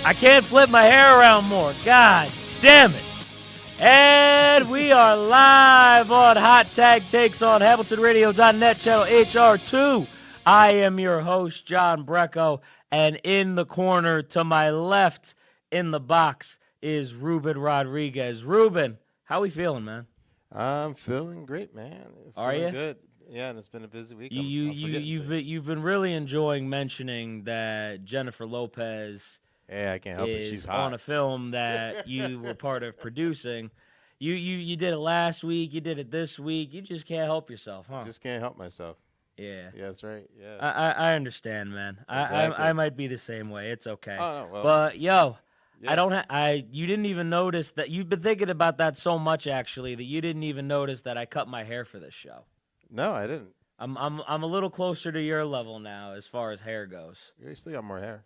I can't flip my hair around more. God damn it. And we are live on Hot Tag Takes on HamiltonRadio.net, channel HR2. I am your host, John BRECKO, and in the corner to my left in the box is Ruben Rodriguez. Ruben, how we feeling, man? I'm feeling great, man. Are you? Good. Yeah, and it's been a busy week. You've been really enjoying mentioning that Jennifer Lopez Yeah, I can't help it. is She's hot. on a film that you were part of producing. You did it last week. You did it this week. You just can't help yourself, huh? Just can't help myself. Yeah. Yeah, that's right. Yeah. I understand, man. Exactly. I might be the same way. It's okay. Oh, no, well, But yo, yeah. you didn't even notice that. You've been thinking about that so much actually that you didn't even notice that I cut my hair for this show. No, I didn't. I'm a little closer to your level now as far as hair goes. You still got more hair.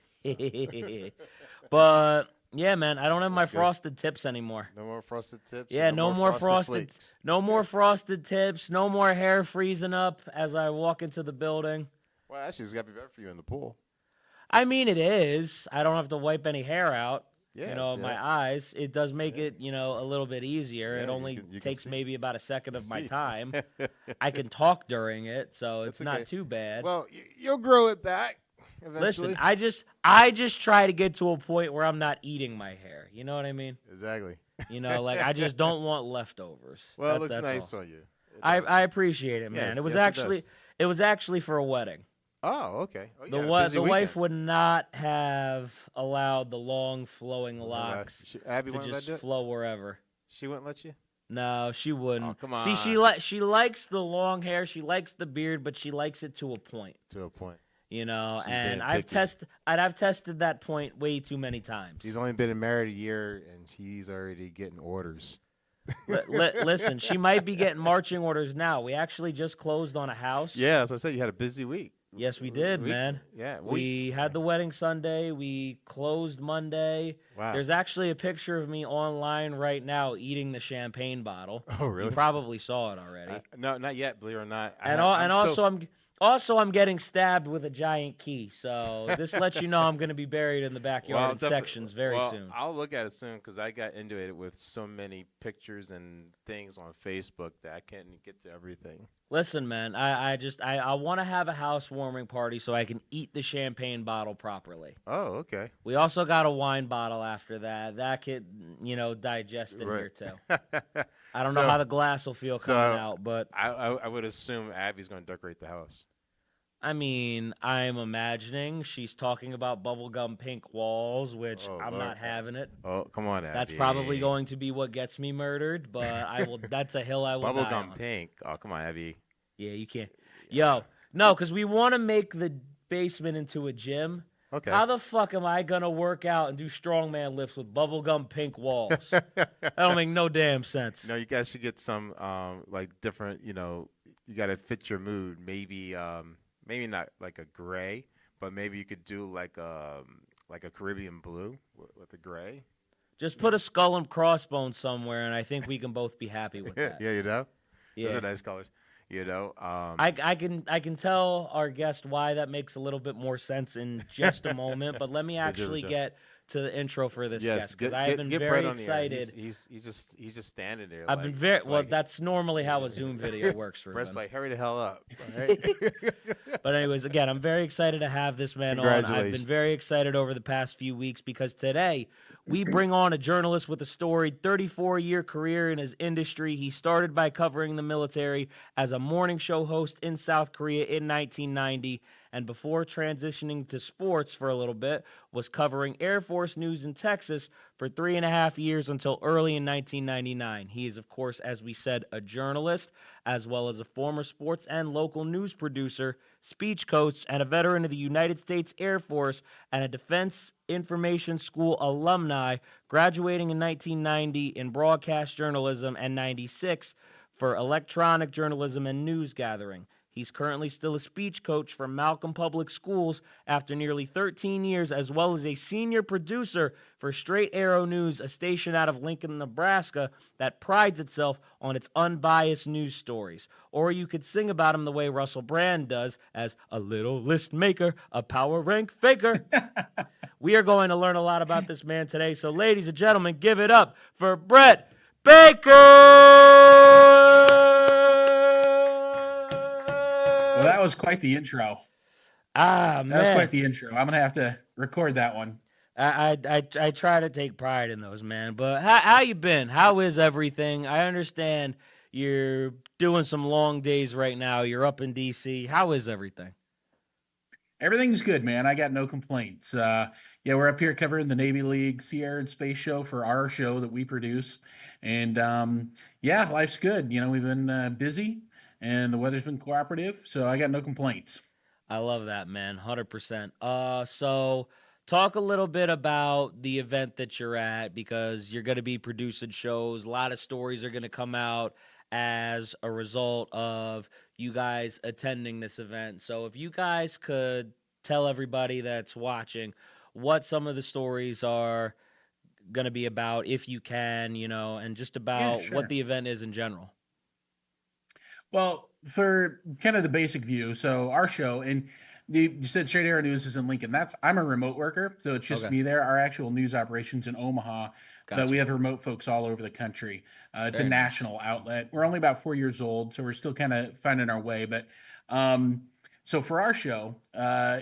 But yeah, man, I don't have my That's good. frosted tips anymore. No more frosted tips. Yeah, no more frosted flakes. no more frosted tips, no more hair freezing up as I walk into the building. Well, actually, it's got to be better for you in the pool. I mean, it is. I don't have to wipe any hair out. Yeah, My eyes. It does make it, a little bit easier. Yeah, it only you can takes see. maybe about a second of my See. time. I can talk during it, so it's That's not okay. too bad. Well, you'll grow it back eventually. Listen, I just try to get to a point where I'm not eating my hair. You know what I mean? Exactly. Like I just don't want leftovers. Well, it looks that's nice all. on you. It I does. appreciate it, man. Yes, it was yes, it actually does. it was actually for a wedding. Oh, okay. Oh, The yeah, wife busy wife weekend. would not have allowed the long flowing locks Abby to wouldn't let just you do it? flow wherever. She wouldn't let you? No, she wouldn't. Oh, come See, on. she likes the long hair, she likes the beard, but she likes it to a point. To a point. She's being and I've picky. tested that point way too many times. She's only been married a year, and she's already getting orders. Listen, she might be getting marching orders now. We actually just closed on a house. Yeah, as I said, you had a busy week. Yes, we did, man. Yeah, We had the wedding Sunday. We closed Monday. Wow. There's actually a picture of me online right now eating the champagne bottle. Oh, really? You probably saw it already. No, not yet. Believe it or not. I'm getting stabbed with a giant key. So this lets you know I'm going to be buried in the backyard in sections very soon. I'll look at it soon because I got into it with so many pictures and things on Facebook that I can't get to everything. Listen, man, I want to have a housewarming party so I can eat the champagne bottle properly. Oh, okay. We also got a wine bottle after that. That could, digest in here too. I don't know how the glass will feel coming out, but I would assume Abby's going to decorate the house. I mean, I'm imagining she's talking about bubblegum pink walls, which I'm not having it. Oh, come on, Abby. That's probably going to be what gets me murdered, but I will. That's a hill I will die on. Bubblegum pink. Oh, come on, Abby. Yeah, you can't. Yo, no, because we want to make the basement into a gym. Okay. How the fuck am I going to work out and do strongman lifts with bubblegum pink walls? That don't make no damn sense. No, you guys should get some different. You got to fit your mood. Maybe not like a gray, but maybe you could do like a Caribbean blue with a gray. Just put a skull and crossbones somewhere, and I think we can both be happy with that. Yeah, Yeah. Those are nice colors. I can tell our guest why that makes a little bit more sense in just a moment, but let me actually get to the intro for this guest because I have been very excited. He's just standing there. I've been very well. That's normally how a Zoom video works for Brett's him. like, hurry the hell up. All right? But anyways, again, I'm very excited to have this man on. I've been very excited over the past few weeks because today we bring on a journalist with a storied 34-year career in his industry. He started by covering the military as a morning show host in South Korea in 1990, and before transitioning to sports for a little bit, was covering Air Force news in Texas for 3.5 years until early in 1999. He is, of course, as we said, a journalist, as well as a former sports and local news producer, speech coach, and a veteran of the United States Air Force and a Defense Information School alumni, graduating in 1990 in broadcast journalism and 96 for electronic journalism and news gathering. He's currently still a speech coach for Malcolm Public Schools after nearly 13 years, as well as a senior producer for Straight Arrow News, a station out of Lincoln, Nebraska that prides itself on its unbiased news stories. Or you could sing about him the way Russell Brand does, as a little list maker, a power rank faker. We are going to learn a lot about this man today. So, ladies and gentlemen, give it up for Brett Baker! Well, that was quite the intro. Man. That was quite the intro. I'm going to have to record that one. I try to take pride in those, man. But how you been? How is everything? I understand you're doing some long days right now. You're up in D.C. How is everything? Everything's good, man. I got no complaints. Yeah, we're up here covering the Navy League Sea, Air, and Space Show for our show that we produce. And yeah, life's good. You know, we've been busy and the weather's been cooperative, so I got no complaints. I love that, man. 100%. So talk a little bit about the event that you're at, because you're going to be producing shows. A lot of stories are going to come out as a result of you guys attending this event. So if you guys could tell everybody that's watching what some of the stories are going to be about, if you can, you know, and just about what the event is in general. Well, for kind of the basic view, so our show, and you said Straight Arrow News is in Lincoln. I'm a remote worker, so it's just me there. Our actual news operations in Omaha, but we have remote folks all over the country. It's a national outlet. We're only about 4 years old, so we're still kind of finding our way. But so for our show,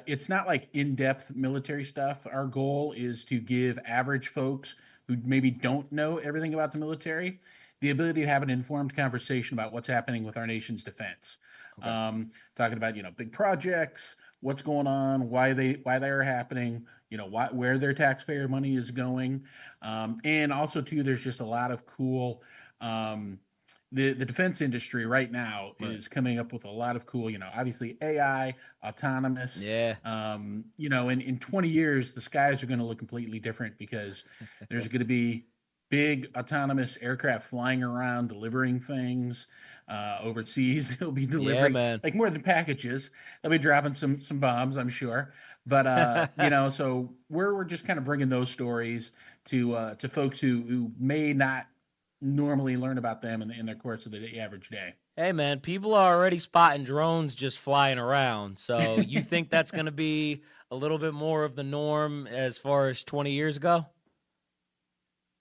it's not like in-depth military stuff. Our goal is to give average folks who maybe don't know everything about the military the ability to have an informed conversation about what's happening with our nation's defense. Talking about, you know, big projects, what's going on, why they're happening, you know, where their taxpayer money is going. And also too, there's just a lot of cool, the defense industry right now is coming up with a lot of cool, you know, obviously AI, autonomous, you know, in 20 years, the skies are going to look completely different because there's going to be big autonomous aircraft flying around, delivering things overseas. It'll be delivering like more than packages. They'll be dropping some bombs, I'm sure. But you know, so we're just kind of bringing those stories to folks who may not normally learn about them in their course of the average day. Hey man, people are already spotting drones just flying around. So you think that's going to be a little bit more of the norm as far as 20 years ago?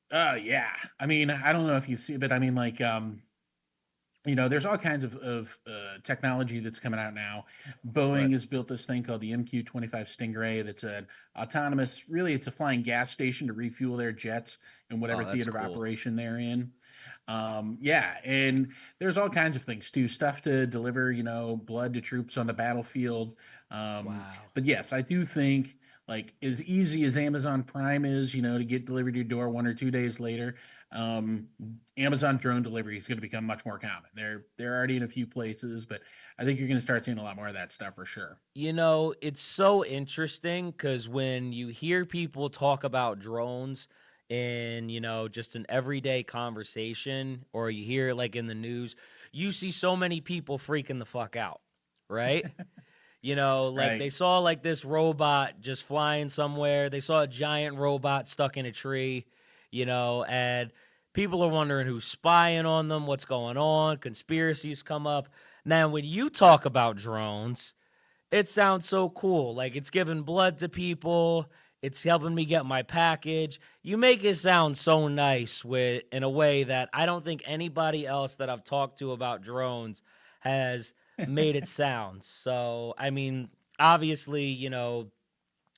Yeah. I mean, I don't know if you see, but I mean, like, you know, there's all kinds of technology that's coming out now. Boeing has built this thing called the MQ-25 Stingray. That's an autonomous, really, it's a flying gas station to refuel their jets in whatever theater of operation they're in. Yeah, and there's all kinds of things too. Stuff to deliver, you know, blood to troops on the battlefield. But yes, I do think, like, as easy as Amazon Prime is, you know, to get delivered to your door 1 or 2 days later, Amazon drone delivery is going to become much more common. They're already in a few places, but I think you're going to start seeing a lot more of that stuff for sure. You know, it's so interesting because when you hear people talk about drones in, you know, just an everyday conversation, or you hear like in the news, you see so many people freaking the fuck out, right? You know, like they saw like this robot just flying somewhere. They saw a giant robot stuck in a tree, you know, and people are wondering who's spying on them, what's going on. Conspiracies come up. Now, when you talk about drones, it sounds so cool. Like it's giving blood to people. It's helping me get my package. You make it sound so nice in a way that I don't think anybody else that I've talked to about drones has made it sound. So, I mean, obviously, you know,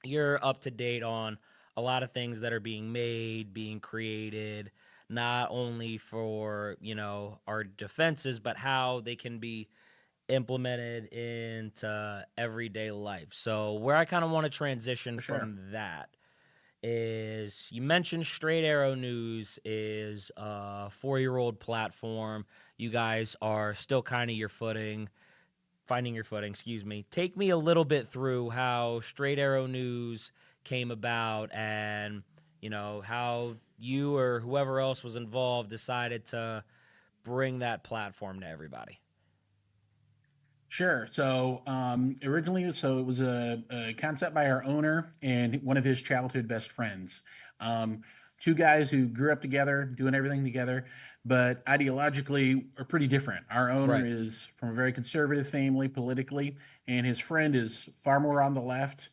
you're up to date on a lot of things that are being made, being created, not only for, you know, our defenses, but how they can be implemented into everyday life. So where I kind of want to transition from that is, you mentioned Straight Arrow News is a 4-year-old platform. You guys are still kind of finding your footing, excuse me. Take me a little bit through how Straight Arrow News came about, and, you know, how you or whoever else was involved decided to bring that platform to everybody. Sure. So originally, so it was a concept by our owner and one of his childhood best friends. Um, Two guys who grew up together, doing everything together, but ideologically are pretty different. Our owner Right. is from a very conservative family politically, and his friend is far more on the left.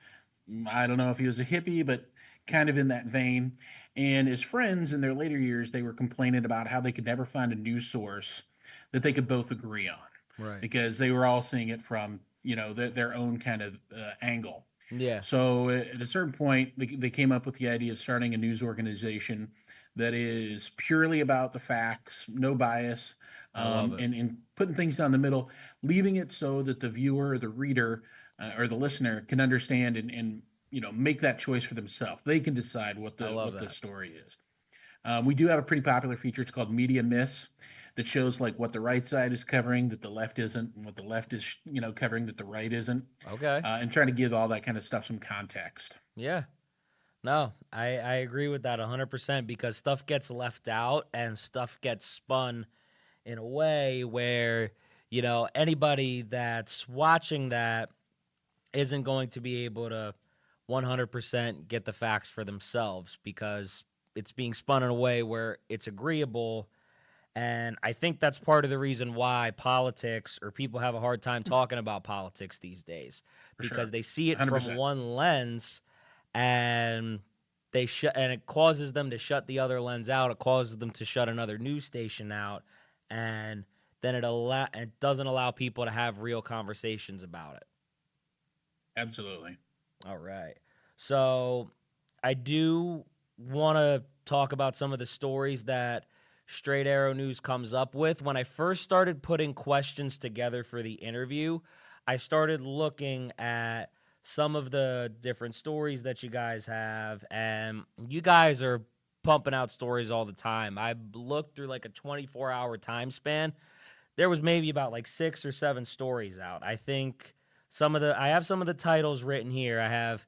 I don't know if he was a hippie, but kind of in that vein. And his friends in their later years, they were complaining about how they could never find a news source that they could both agree on Right. because they were all seeing it from their own kind of angle. Yeah. So at a certain point, they came up with the idea of starting a news organization that is purely about the facts, no bias, I love it. and putting things down the middle, leaving it so that the viewer or the reader or the listener can understand and make that choice for themselves. They can decide what the story is. We do have a pretty popular feature. It's called Media Myths that shows like what the right side is covering that the left isn't, and what the left is covering that the right isn't. Okay. And trying to give all that kind of stuff some context. Yeah. No, I agree with that 100% because stuff gets left out and stuff gets spun in a way where, anybody that's watching that isn't going to be able to 100% get the facts for themselves because it's being spun in a way where it's agreeable. And I think that's part of the reason why politics or people have a hard time talking about politics these days because they see it 100%. from one lens and and it causes them to shut the other lens out. It causes them to shut another news station out. And then it doesn't allow people to have real conversations about it. Absolutely. All right. So I do want to talk about some of the stories that Straight Arrow News comes up with. When I first started putting questions together for the interview, I started looking at some of the different stories that you guys have, and you guys are pumping out stories all the time. I looked through like a 24-hour time span. There was maybe about like 6 or 7 stories out. I think I have some of the titles written here. I have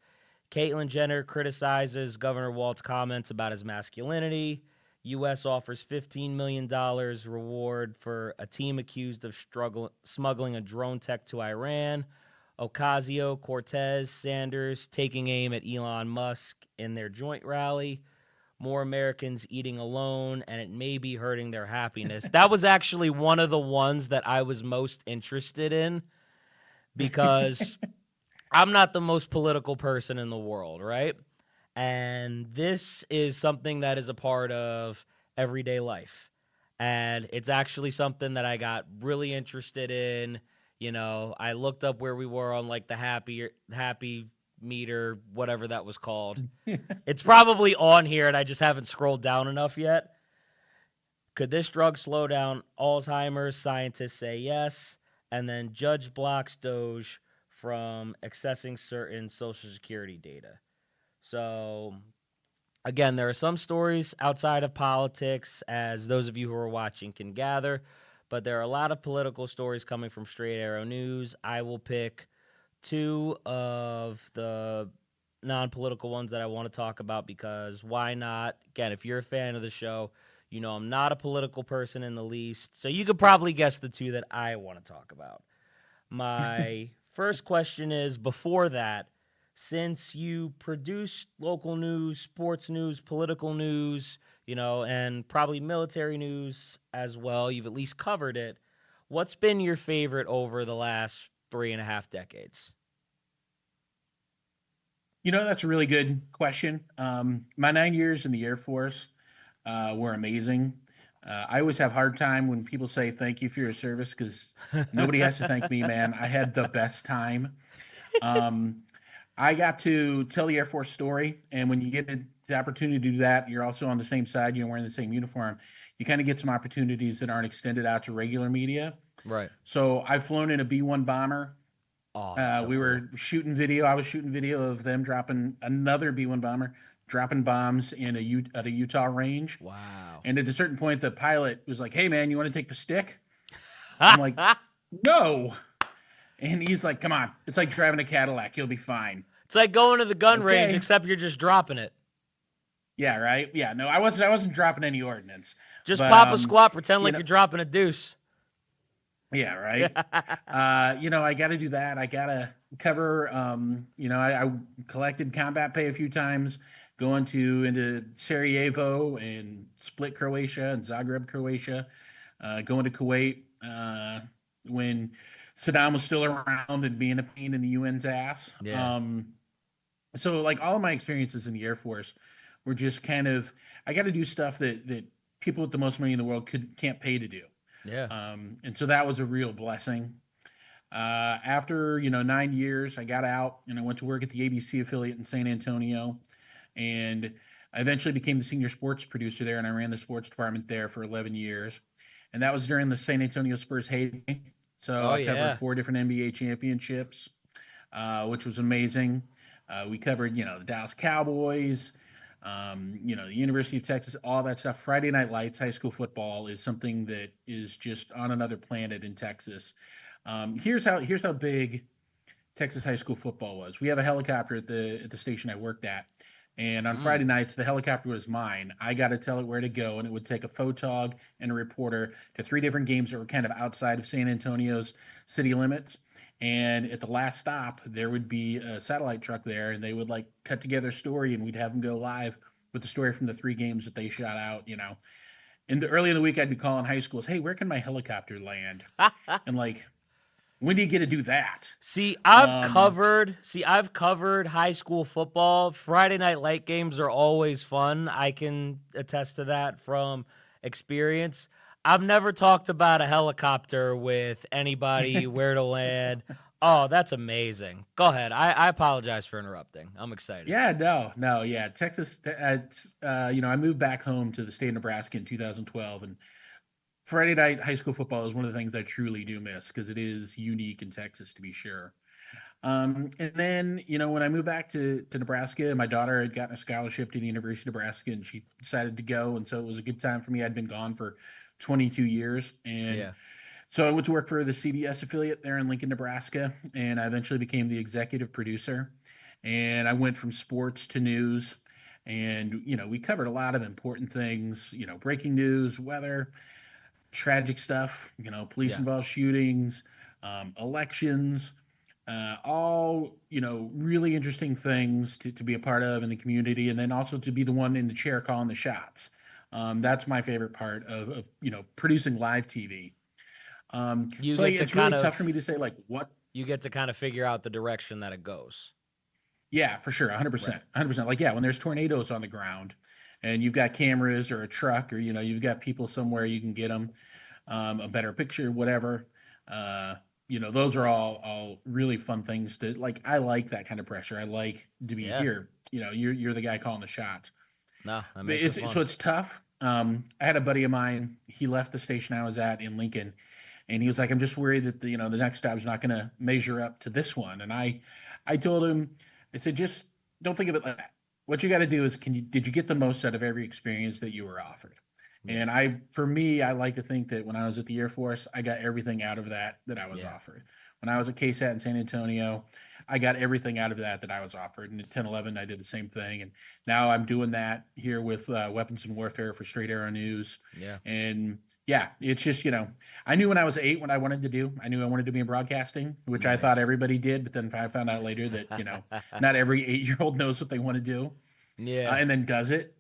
Caitlyn Jenner criticizes Governor Walt's comments about his masculinity. U.S. offers $15 million reward for a team accused of smuggling a drone tech to Iran. Ocasio-Cortez, Sanders taking aim at Elon Musk in their joint rally. More Americans eating alone, and it may be hurting their happiness. That was actually one of the ones that I was most interested in because I'm not the most political person in the world, right? And this is something that is a part of everyday life. And it's actually something that I got really interested in. I looked up where we were on like the happy meter, whatever that was called. It's probably on here and I just haven't scrolled down enough yet. Could this drug slow down Alzheimer's? Scientists say yes. And then judge blocks Doge from accessing certain Social Security data. So, again, there are some stories outside of politics, as those of you who are watching can gather, but there are a lot of political stories coming from Straight Arrow News. I will pick 2 of the non-political ones that I want to talk about because why not? Again, if you're a fan of the show, I'm not a political person in the least, so you could probably guess the 2 that I want to talk about. My first question is, before that, since you produce local news, sports news, political news, and probably military news as well, you've at least covered it. What's been your favorite over the last 3.5 decades? That's a really good question. My 9 years in the Air Force were amazing. I always have a hard time when people say thank you for your service because nobody has to thank me, man. I had the best time. I got to tell the Air Force story, and when you get the opportunity to do that, you're also on the same side, you're wearing the same uniform. You kind of get some opportunities that aren't extended out to regular media. Right. So I've flown in a B-1 bomber. Oh, we were shooting video. I was shooting video of them dropping another B-1 bomber, dropping bombs at a Utah range. Wow. And at a certain point, the pilot was like, "Hey, man, you want to take the stick?" I'm like, "No." And he's like, "Come on. It's like driving a Cadillac. You'll be fine." It's like going to the gun range, except you're just dropping it. Yeah, right? Yeah, no, I wasn't dropping any ordnance. Just pop a squat, pretend like you're dropping a deuce. Yeah, right. I got to do that. I got to cover. I collected combat pay a few times, going into Sarajevo and Split, Croatia, and Zagreb, Croatia. Going to Kuwait when Saddam was still around and being a pain in the UN's ass. Yeah. So like all of my experiences in the Air Force were just kind of I got to do stuff that people with the most money in the world can't pay to do. Yeah. And so that was a real blessing. After 9 years, I got out and I went to work at the ABC affiliate in San Antonio, and I eventually became the senior sports producer there, and I ran the sports department there for 11 years, and that was during the San Antonio Spurs heyday. So I covered 4 different NBA championships, which was amazing. We covered the Dallas Cowboys, the University of Texas, all that stuff. Friday Night Lights, high school football is something that is just on another planet in Texas. Here's how big Texas high school football was. We have a helicopter at the station I worked at, and on Friday nights the helicopter was mine. I got to tell it where to go, and it would take a photog and a reporter to 3 different games that were kind of outside of San Antonio's city limits. And at the last stop, there would be a satellite truck there, and they would like cut together a story, and we'd have them go live with the story from the 3 games that they shot out. And early in the week, I'd be calling high schools, "Hey, where can my helicopter land?" And like, when do you get to do that? I've covered high school football. Friday night light games are always fun. I can attest to that from experience. I've never talked about a helicopter with anybody, where to land. Oh, that's amazing. Go ahead. I apologize for interrupting. I'm excited. Yeah, no, yeah. Texas, I moved back home to the state of Nebraska in 2012, and Friday night high school football is one of the things I truly do miss because it is unique in Texas, to be sure. And then, when I moved back to Nebraska, my daughter had gotten a scholarship to the University of Nebraska, and she decided to go. And so it was a good time for me. I'd been gone for 22 years. And so I went to work for the CBS affiliate there in Lincoln, Nebraska, and I eventually became the executive producer. And I went from sports to news. And, we covered a lot of important things, breaking news, weather, tragic stuff, police involved shootings, elections, all, really interesting things to be a part of in the community. And then also to be the one in the chair calling the shots. That's my favorite part of producing live TV. It's really tough for me to say like what you get to kind of figure out the direction that it goes. Yeah, for sure. 100%. 100%. Like, when there's tornadoes on the ground and you've got cameras or a truck or, you've got people somewhere you can get them a better picture, whatever. Those are all really fun things to like. I like that kind of pressure. I like to be here. You're the guy calling the shots. No, that makes it fun. So it's tough. I had a buddy of mine. He left the station I was at in Lincoln, and he was like, "I'm just worried that the next job's not going to measure up to this one." And I told him, I said, just don't think of it like that. What you got to do is, did you get the most out of every experience that you were offered? And for me, I like to think that when I was at the Air Force, I got everything out of that I was offered. When I was at KSAT in San Antonio, I got everything out of that I was offered. And at 10/11, I did the same thing. And now I'm doing that here with Weapons and Warfare for Straight Arrow News. Yeah. And it's just, I knew when I was 8 what I wanted to do. I knew I wanted to be in broadcasting, which I thought everybody did. But then I found out later that, not every 8-year-old knows what they want to do. Yeah. And then does it.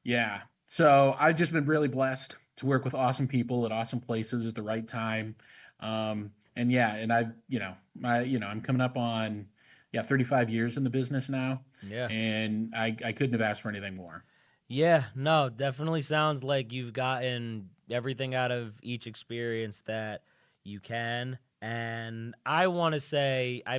Yeah. So I've just been really blessed to work with awesome people at awesome places at the right time. And I've, I'm coming up on, 35 years in the business now. Yeah. And I couldn't have asked for anything more. Yeah, no, definitely sounds like you've gotten everything out of each experience that you can. And I want to say, I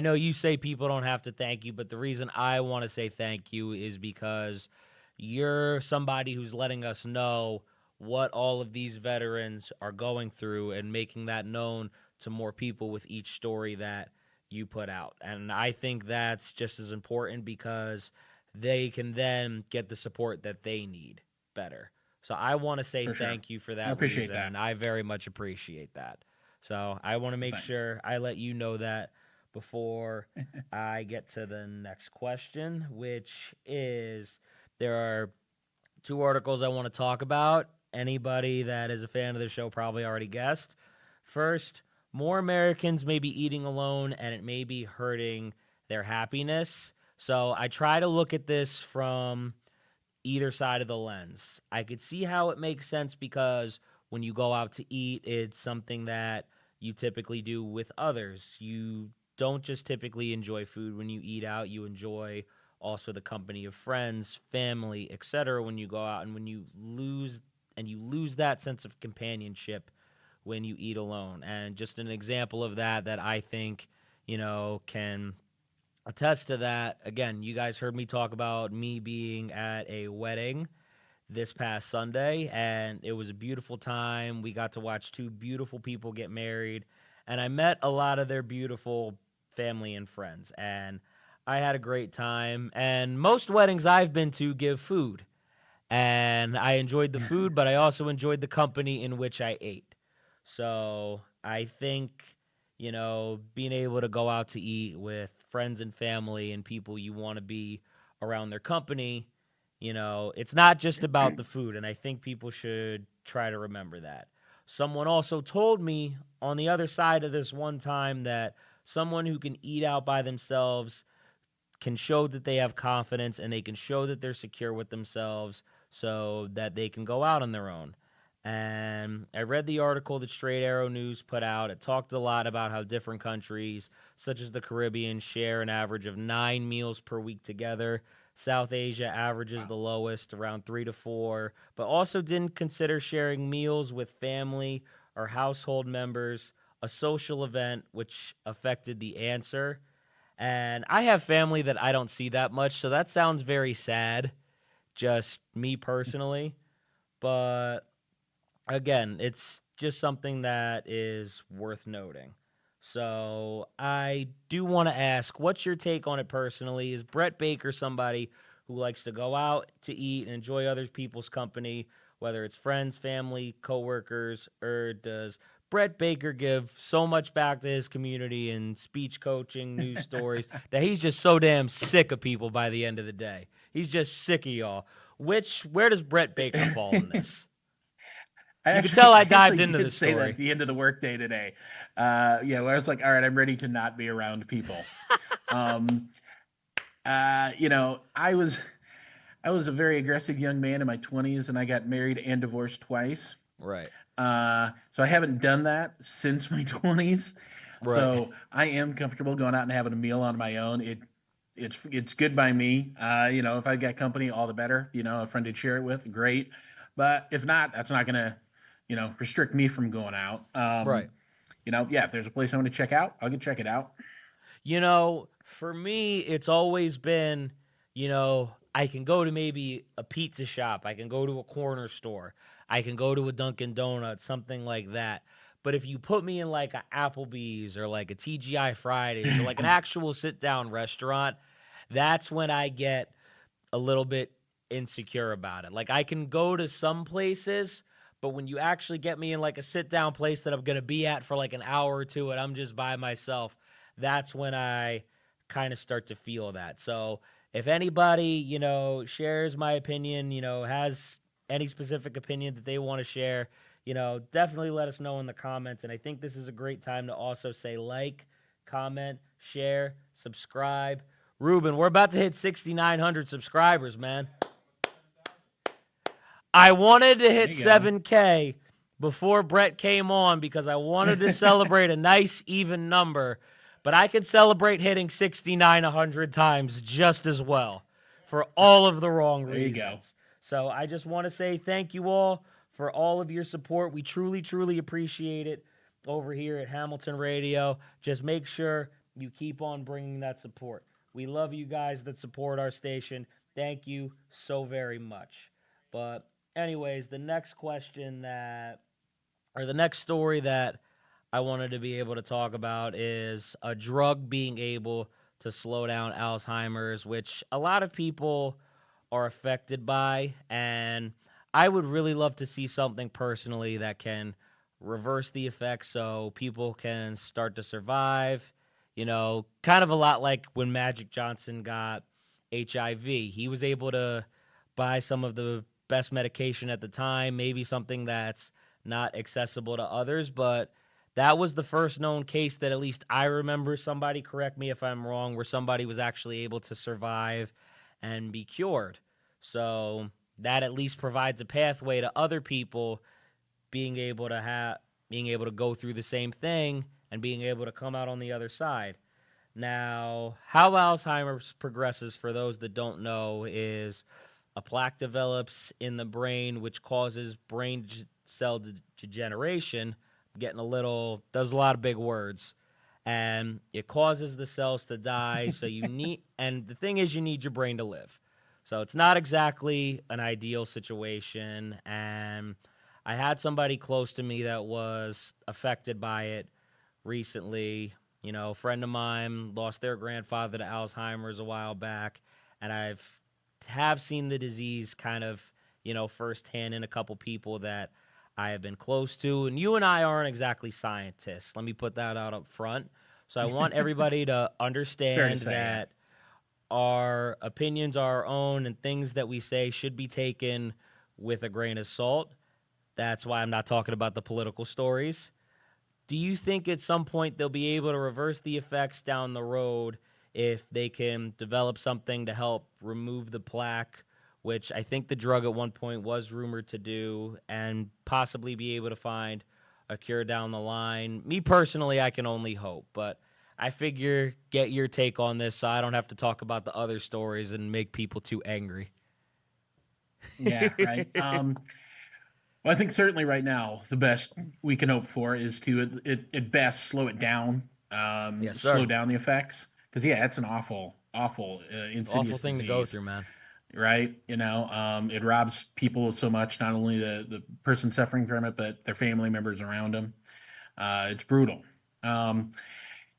know you say people don't have to thank you, but the reason I want to say thank you is because you're somebody who's letting us know what all of these veterans are going through and making that known to more people with each story that you put out. And I think that's just as important because they can then get the support that they need better. So I want to say thank you for that. I appreciate reason, that. and I very much appreciate that. So I want to make sure I let you know that before I get to the next question, which is there are 2 articles I want to talk about. anybody that is a fan of the show probably already guessed. First, more Americans may be eating alone, and it may be hurting their happiness. So I try to look at this from either side of the lens. I could see how it makes sense because when you go out to eat, it's something that you typically do with others. You don't just typically enjoy food when you eat out, you enjoy also the company of friends, family, etc. when you go out, and when you lose that sense of companionship when you eat alone. And just an example of that I think, can attest to that. Again, you guys heard me talk about me being at a wedding this past Sunday, and it was a beautiful time. We got to watch two beautiful people get married, and I met a lot of their beautiful family and friends, and I had a great time. And most weddings I've been to give food, and I enjoyed the food, but I also enjoyed the company in which I ate. So I think, being able to go out to eat with friends and family and people you want to be around their company, it's not just about the food, and I think people should try to remember that. Someone also told me on the other side of this one time that someone who can eat out by themselves can show that they have confidence and they can show that they're secure with themselves so that they can go out on their own. And I read the article that Straight Arrow News put out. It talked a lot about how different countries, such as the Caribbean, share an average of 9 meals per week together. South Asia averages the lowest, around 3 to 4, but also didn't consider sharing meals with family or household members, a social event, which affected the answer. And I have family that I don't see that much, so that sounds very sad, just me personally. But again, it's just something that is worth noting. So I do want to ask, what's your take on it personally? Is Brett Baker somebody who likes to go out to eat and enjoy other people's company, whether it's friends, family, coworkers, or does Brett Baker give so much back to his community in speech coaching, news stories, that he's just so damn sick of people by the end of the day? He's just sick of y'all. Where does Brett Baker fall in this? You can tell I dived into the story. Say that at the end of the workday today. Where I was like, all right, I'm ready to not be around people. I was a very aggressive young man in my 20s, and I got married and divorced twice. Right. So I haven't done that since my 20s. Right. So I am comfortable going out and having a meal on my own. It's good by me. If I've got company, all the better. A friend to share it with, great. But if not, that's not gonna, restrict me from going out. Right. If there's a place I want to check out, I'll go check it out. For me, it's always been, I can go to maybe a pizza shop. I can go to a corner store. I can go to a Dunkin' Donuts, something like that. But if you put me in like a Applebee's or like a TGI Fridays or like an actual sit-down restaurant, that's when I get a little bit insecure about it. Like, I can go to some places, but when you actually get me in like a sit-down place that I'm going to be at for like an hour or two and I'm just by myself, that's when I kind of start to feel that. So if anybody, shares my opinion, has any specific opinion that they want to share, definitely let us know in the comments. And I think this is a great time to also say like, comment, share, subscribe. Ruben, we're about to hit 6,900 subscribers, man. I wanted to hit 7K before Brett came on because I wanted to celebrate a nice even number, but I could celebrate hitting 6,900 times just as well for all of the wrong reasons. There you go. So I just want to say thank you all for all of your support. We truly, truly appreciate it over here at Hamilton Radio. Just make sure you keep on bringing that support. We love you guys that support our station. Thank you so very much. But anyways, the next story that I wanted to be able to talk about is a drug being able to slow down Alzheimer's, which a lot of people are affected by, and I would really love to see something personally that can reverse the effects so people can start to survive. Kind of a lot like when Magic Johnson got HIV. He was able to buy some of the best medication at the time, maybe something that's not accessible to others, but that was the first known case that at least I remember, somebody correct me if I'm wrong, where somebody was actually able to survive and be cured. So that at least provides a pathway to other people being able to go through the same thing and being able to come out on the other side. Now, how Alzheimer's progresses, for those that don't know, is a plaque develops in the brain, which causes brain cell degeneration. I'm getting does a lot of big words. And it causes the cells to die. So and the thing is, you need your brain to live. So it's not exactly an ideal situation. And I had somebody close to me that was affected by it recently. You know, a friend of mine lost their grandfather to Alzheimer's a while back, and have seen the disease kind of, firsthand in a couple people that I have been close to. And you and I aren't exactly scientists. Let me put that out up front. So I want everybody to understand that our opinions are our own, and things that we say should be taken with a grain of salt. That's why I'm not talking about the political stories. Do you think at some point they'll be able to reverse the effects down the road if they can develop something to help remove the plaque, which I think the drug at one point was rumored to do, and possibly be able to find a cure down the line? Me personally, I can only hope, but I figure get your take on this so I don't have to talk about the other stories and make people too angry. Yeah, right. Well, I think certainly right now the best we can hope for is to at best slow it down, Yes, slow sir. down the effects, because it's an awful, insidious Awful thing disease, to go through, man. right? It robs people so much, not only the person suffering from it, but their family members around them. It's brutal.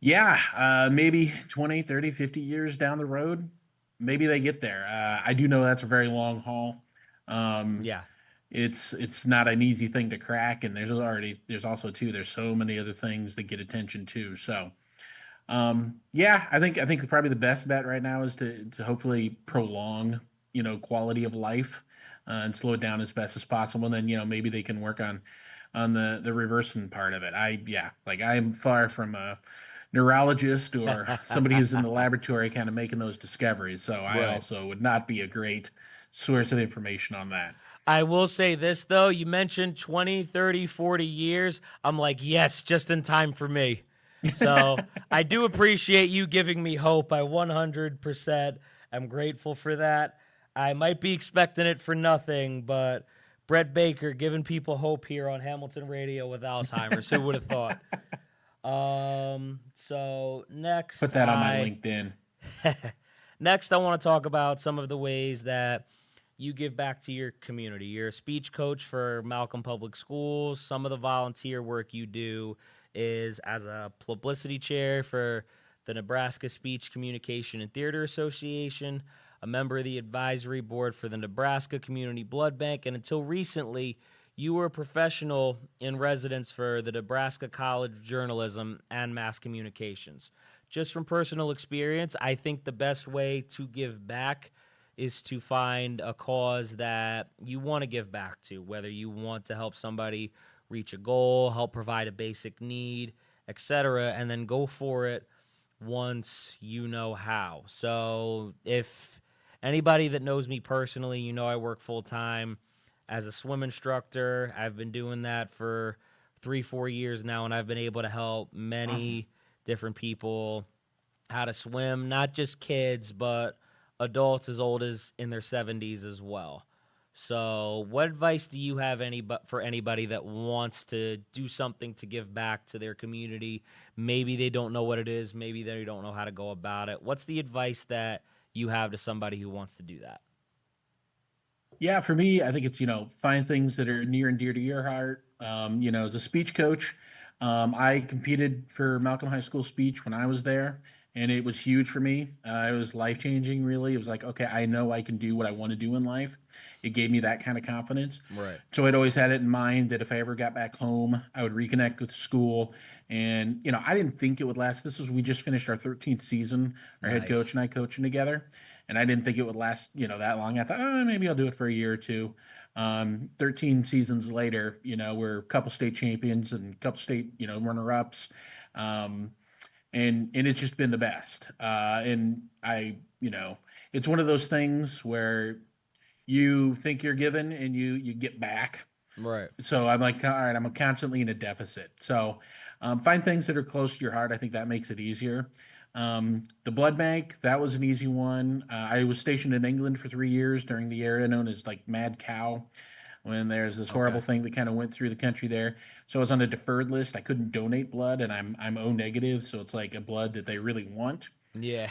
Maybe 20, 30, 50 years down the road, maybe they get there. I do know that's a very long haul. Yeah. It's not an easy thing to crack, and there's also too there's so many other things that get attention too. So I think probably the best bet right now is to hopefully prolong quality of life, and slow it down as best as possible. And then maybe they can work on the reversing part of it. I am far from a neurologist or somebody who's in the laboratory kind of making those discoveries, so I also would not be a great source of information on that. I will say this, though. You mentioned 20, 30, 40 years. I'm like, yes, just in time for me. So I do appreciate you giving me hope. I 100% am grateful for that. I might be expecting it for nothing, but Brett Baker giving people hope here on Hamilton Radio with Alzheimer's. Who would have thought? So next, put that on my LinkedIn. Next, I want to talk about some of the ways that you give back to your community. You're a speech coach for Malcolm Public Schools. Some of the volunteer work you do is as a publicity chair for the Nebraska Speech, Communication, and Theater Association, a member of the advisory board for the Nebraska Community Blood Bank, and until recently, you were a professional in residence for the Nebraska College of Journalism and Mass Communications. Just from personal experience, I think the best way to give back is to find a cause that you want to give back to, whether you want to help somebody reach a goal, help provide a basic need, etc., and then go for it once you know how. So if anybody that knows me personally, I work full-time as a swim instructor. I've been doing that for 3-4 years now, and I've been able to help many different people how to swim, not just kids, but adults as old as in their 70s as well. So what advice do you have for anybody that wants to do something to give back to their community? Maybe they don't know what it is. Maybe they don't know how to go about it. What's the advice that you have to somebody who wants to do that? Yeah, for me, I think it's, find things that are near and dear to your heart. As a speech coach, I competed for Malcolm High School speech when I was there, and it was huge for me. It was life-changing, really. It was like, okay, I know I can do what I want to do in life. It gave me that kind of confidence. Right. So I'd always had it in mind that if I ever got back home, I would reconnect with school. And, I didn't think it would last. We just finished our 13th season, our head coach and I coaching together. And I didn't think it would last, that long. I thought, maybe I'll do it for a year or two. 13 seasons later, we're a couple state champions and a couple state, runner-ups. And it's just been the best. And it's one of those things where you think you're given and you get back. Right. So I'm like, all right, I'm constantly in a deficit. So find things that are close to your heart. I think that makes it easier. The blood bank, that was an easy one. I was stationed in England for 3 years during the era known as like Mad Cow, when there's this horrible thing that kind of went through the country there. So I was on a deferred list. I couldn't donate blood, and I'm O negative, so it's like a blood that they really want. Yeah.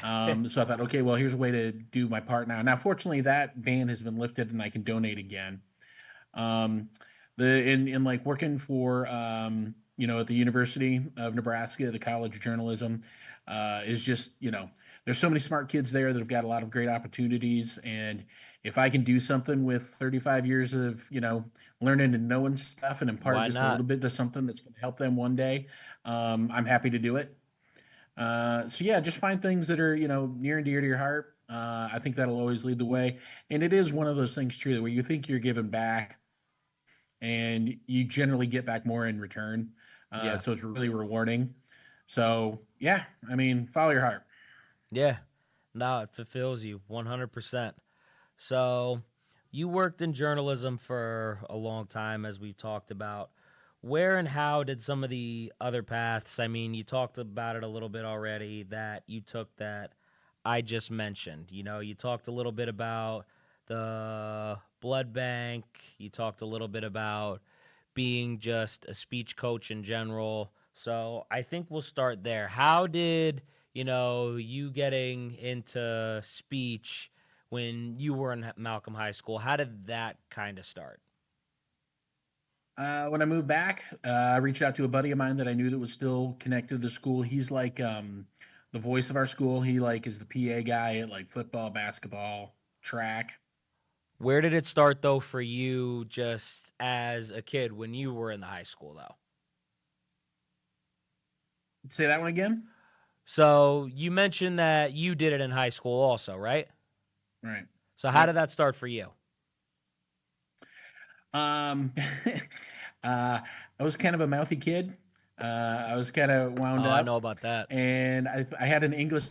So I thought, okay, well, here's a way to do my part now. Now, fortunately, that ban has been lifted, and I can donate again. In like working for at the University of Nebraska, the College of Journalism, is just there's so many smart kids there that have got a lot of great opportunities, and if I can do something with 35 years of learning and knowing stuff and impart just a little bit to something that's going to help them one day, I'm happy to do it. So yeah, just find things that are near and dear to your heart. I think that'll always lead the way, and it is one of those things true where you think you're giving back, and you generally get back more in return. So it's really rewarding. So yeah, I mean, follow your heart. Yeah, no, it fulfills you 100%. So you worked in journalism for a long time, as we've talked about. Where and how did some of the other paths, I mean, you talked about it a little bit already, that you took that I just mentioned. You talked a little bit about the blood bank. You talked a little bit about being just a speech coach in general. So I think we'll start there. How did, you getting into speech when you were in Malcolm High School, how did that kind of start? When I moved back, I reached out to a buddy of mine that I knew that was still connected to the school. He's like the voice of our school. He like is the PA guy at like football, basketball, track. Where did it start though for you, just as a kid when you were in the high school though? Say that one again. So you mentioned that you did it in high school also, right? Right. So how did that start for you? I was kind of a mouthy kid. I was kind of wound up. I know about that. And I had an English.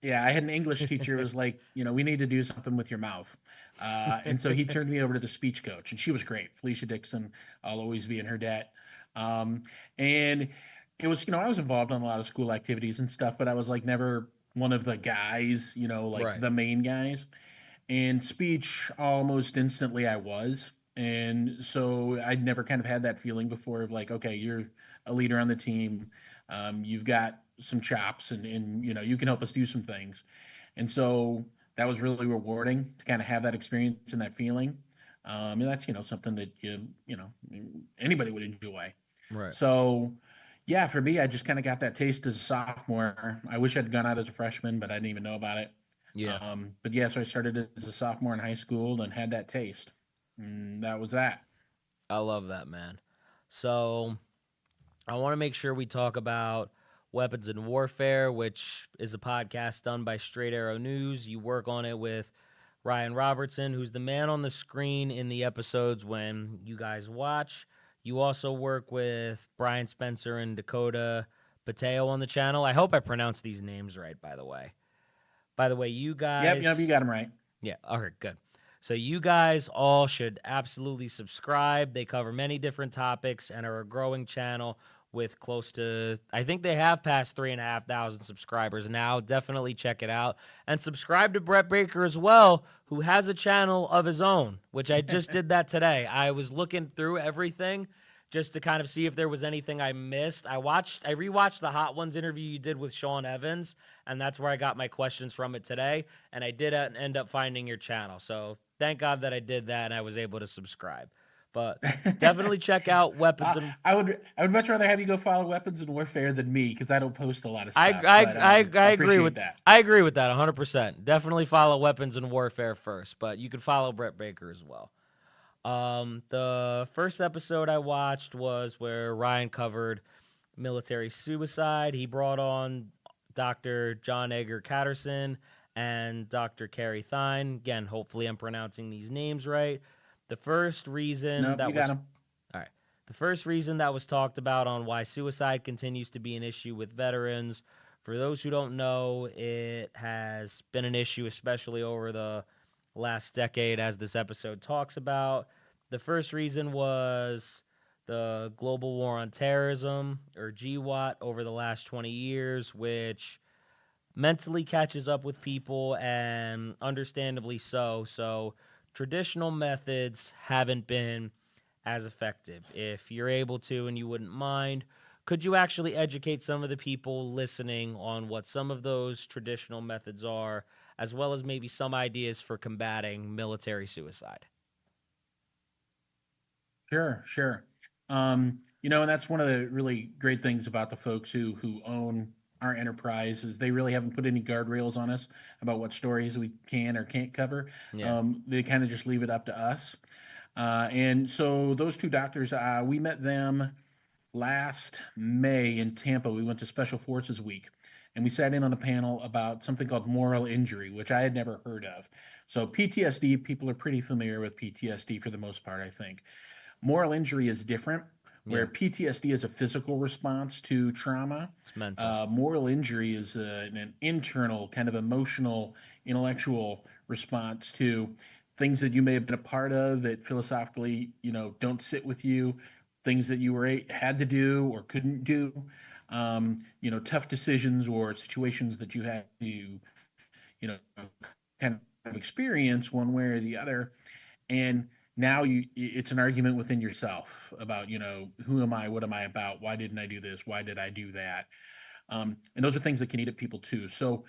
Yeah, I had an English teacher who was like, we need to do something with your mouth. And so he turned me over to the speech coach, and she was great. Felicia Dixon, I'll always be in her debt. And it was, I was involved in a lot of school activities and stuff, but I was like never one of the guys, Right. the main guys. And speech, almost instantly I was. And so I'd never kind of had that feeling before of like, okay, you're a leader on the team. You've got some chops and you can help us do some things. And so that was really rewarding to kind of have that experience and that feeling. And that's, something that anybody would enjoy. Right. So yeah, for me, I just kind of got that taste as a sophomore. I wish I'd gone out as a freshman, but I didn't even know about it. Yeah. But yeah, so I started as a sophomore in high school and had that taste. And that was that. I love that, man. So I want to make sure we talk about Weapons and Warfare, which is a podcast done by Straight Arrow News. You work on it with Ryan Robertson, who's the man on the screen in the episodes when you guys watch. You also work with Brian Spencer and Dakota Pateo on the channel. I hope I pronounced these names right, by the way. By the way, you guys... Yep, you got them right. Yeah, okay, good. So you guys all should absolutely subscribe. They cover many different topics and are a growing channel with close to, I think they have passed 3,500 subscribers now. Definitely check it out. And subscribe to Brett Baker as well, who has a channel of his own, which I just did that today. I was looking through everything just to kind of see if there was anything I missed. I rewatched the Hot Ones interview you did with Sean Evans, and that's where I got my questions from it today. And I did end up finding your channel. So thank God that I did that and I was able to subscribe. But definitely check out Weapons. I would much rather have you go follow Weapons and Warfare than me because I don't post a lot of stuff. I agree with that. I agree with that 100%. Definitely follow Weapons and Warfare first, but you can follow Brett Baker as well. The first episode I watched was where Ryan covered military suicide. He brought on Dr. John Edgar Catterson and Dr. Carrie Thine. Again, hopefully I'm pronouncing these names right. The first reason No, that you was got him. all right. The first reason that was talked about on why suicide continues to be an issue with veterans. For those who don't know, it has been an issue, especially over the last decade, as this episode talks about. The first reason was the global war on terrorism, or GWAT, over the last 20 years, which mentally catches up with people, and understandably so. So, traditional methods haven't been as effective. If you're able to and you wouldn't mind, could you actually educate some of the people listening on what some of those traditional methods are, as well as maybe some ideas for combating military suicide? Sure. And that's one of the really great things about the folks who own our enterprise is they really haven't put any guardrails on us about what stories we can or can't cover. Yeah. They kind of just leave it up to us. And so those two doctors, we met them last May in Tampa. We went to Special Forces Week and we sat in on a panel about something called moral injury, which I had never heard of. So PTSD, people are pretty familiar with PTSD for the most part, I think. Moral injury is different, where Yeah. PTSD is a physical response to trauma. It's mental. Moral injury is an internal, kind of emotional, intellectual response to things that you may have been a part of that philosophically, don't sit with you, things that you had to do or couldn't do, tough decisions or situations that you had to, kind of experience one way or the other. And now it's an argument within yourself about, who am I, what am I about, why didn't I do this, why did I do that? And those are things that can eat at people too. So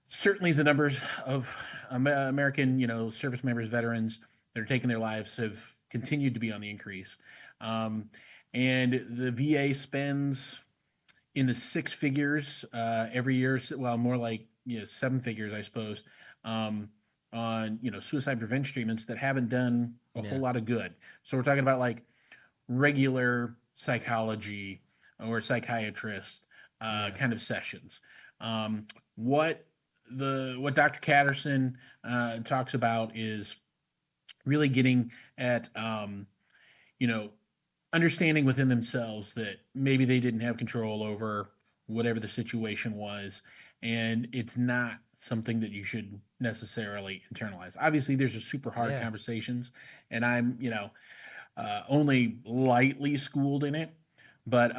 certainly the numbers of American, service members, veterans that are taking their lives have continued to be on the increase. And the VA spends in the six figures every year, well, more like seven figures, I suppose, on suicide prevention treatments that haven't done a whole lot of good. So we're talking about like regular psychology or psychiatrist kind of sessions. What Dr. Catterson talks about is really getting at understanding within themselves that maybe they didn't have control over whatever the situation was, and it's not something that you should necessarily internalize. Obviously, there's a super hard conversations, and I'm only lightly schooled in it. But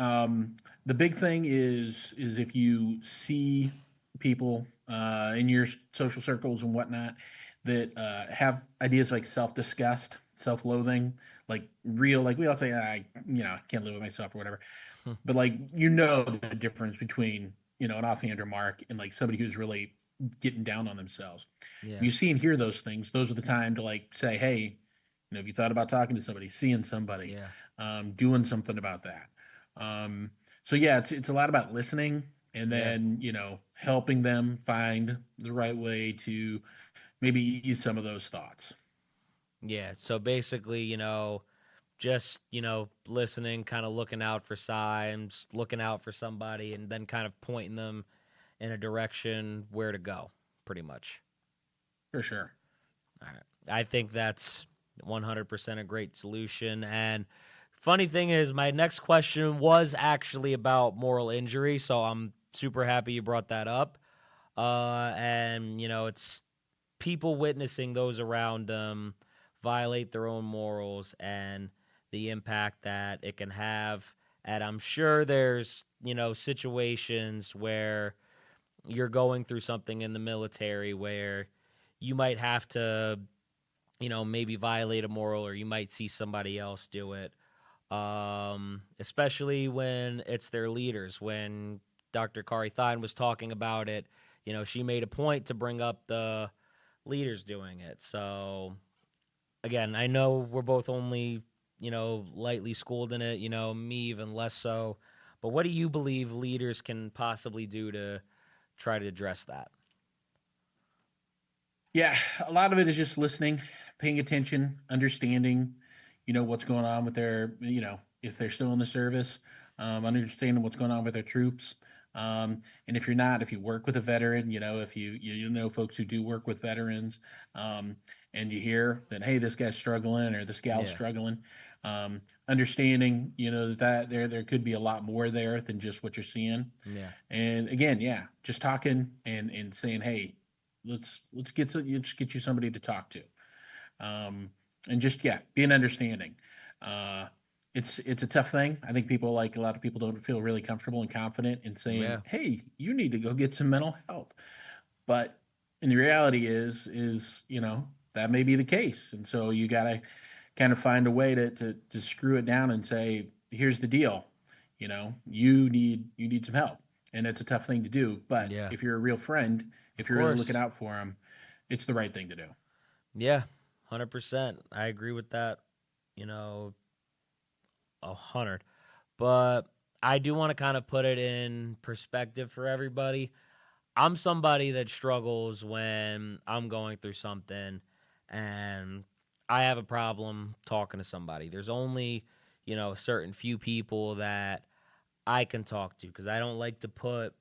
the big thing is if you see people in your social circles and whatnot that have ideas like self-disgust, self-loathing, like real, like we all say, I can't live with myself or whatever. But like, the difference between, an offhand remark and like somebody who's really getting down on themselves. Yeah. You see and hear those things. Those are the time to like say, hey, if you thought about talking to somebody, seeing somebody, doing something about that. So yeah, it's a lot about listening and then, helping them find the right way to maybe ease some of those thoughts. Yeah. So basically, just, listening, kind of looking out for signs, looking out for somebody, and then kind of pointing them in a direction where to go, pretty much. For sure. All right. I think that's 100% a great solution. And funny thing is, my next question was actually about moral injury, so I'm super happy you brought that up. And, it's people witnessing those around them violate their own morals and the impact that it can have. And I'm sure there's, situations where you're going through something in the military where you might have to, maybe violate a moral, or you might see somebody else do it. Especially when it's their leaders. When Dr. Kari Thine was talking about it, she made a point to bring up the leaders doing it. So again, I know we're both only, lightly schooled in it, me even less so. But what do you believe leaders can possibly do to try to address that? Yeah, a lot of it is just listening, paying attention, understanding, what's going on with their, if they're still in the service, understanding what's going on with their troops, And if you're not, if you work with a veteran, if you know folks who do work with veterans, and you hear that, hey, this guy's struggling or this gal's struggling, understanding, that there could be a lot more there than just what you're seeing. Yeah. And again, just talking and saying, hey, let's get you somebody to talk to. And just being understanding. It's a tough thing. I think a lot of people don't feel really comfortable and confident in saying, hey, you need to go get some mental help. But the reality is that may be the case. And so you got to kind of find a way to screw it down and say, here's the deal. You need some help. And it's a tough thing to do. But if you're a real friend, if you're really looking out for them, it's the right thing to do. Yeah, 100%. I agree with that. 100. But I do want to kind of put it in perspective for everybody. I'm somebody that struggles when I'm going through something and I have a problem talking to somebody. There's only, a certain few people that I can talk to because I don't like to put,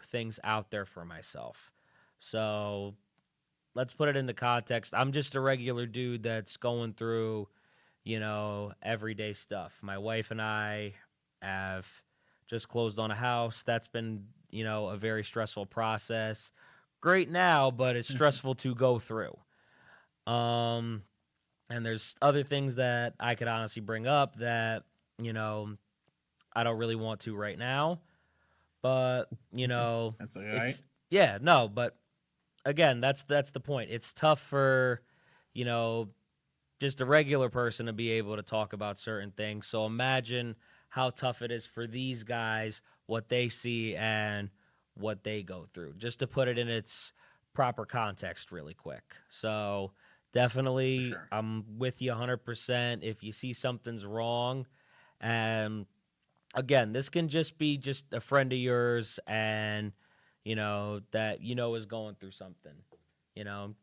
things out there for myself. So let's put it into context. I'm just a regular dude that's going through, everyday stuff. My wife and I have just closed on a house. That's been, a very stressful process. Great now, but it's stressful to go through. And there's other things that I could honestly bring up that, I don't really want to right now. But, That's all right. But again, that's the point. It's tough for, just a regular person to be able to talk about certain things. So imagine how tough it is for these guys, what they see and what they go through, just to put it in its proper context really quick. So definitely, I'm with you 100%. If you see something's wrong, and again, this can just be just a friend of yours and, that is going through something.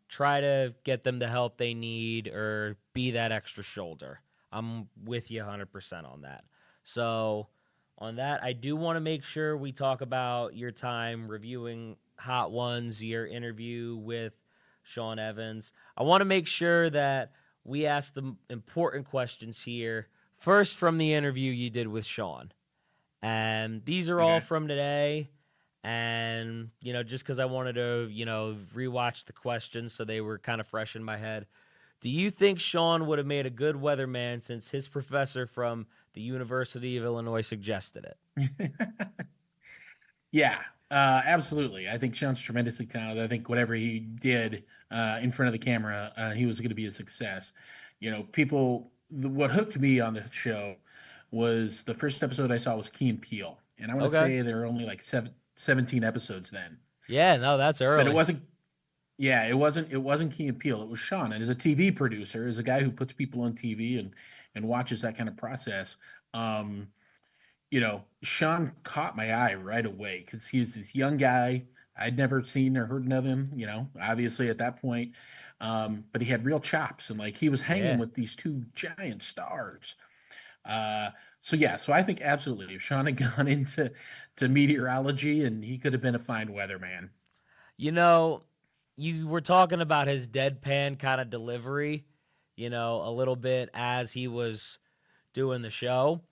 Try to get them the help they need or be that extra shoulder. I'm with you 100% on that. So on that, I do want to make sure we talk about your time reviewing Hot Ones, your interview with Sean Evans. I want to make sure that we ask the important questions here. First, from the interview you did with Sean. And these are all from today. And, just because I wanted to, rewatch the questions so they were kind of fresh in my head. Do you think Sean would have made a good weatherman since his professor from the University of Illinois suggested it? Yeah, absolutely. I think Sean's tremendously talented. I think whatever he did in front of the camera, he was going to be a success. What hooked me on the show was the first episode I saw was Key and Peele. And I want to say there were only like 17 episodes then. Yeah, no, that's early. But it wasn't Key and Peele. It was Sean. And as a TV producer, as a guy who puts people on TV and watches that kind of process, Sean caught my eye right away because he was this young guy. I'd never seen or heard of him, obviously at that point. But he had real chops and he was hanging with these two giant stars. So I think absolutely if Sean had gone into meteorology, and he could have been a fine weatherman. You were talking about his deadpan kind of delivery, a little bit as he was doing the show.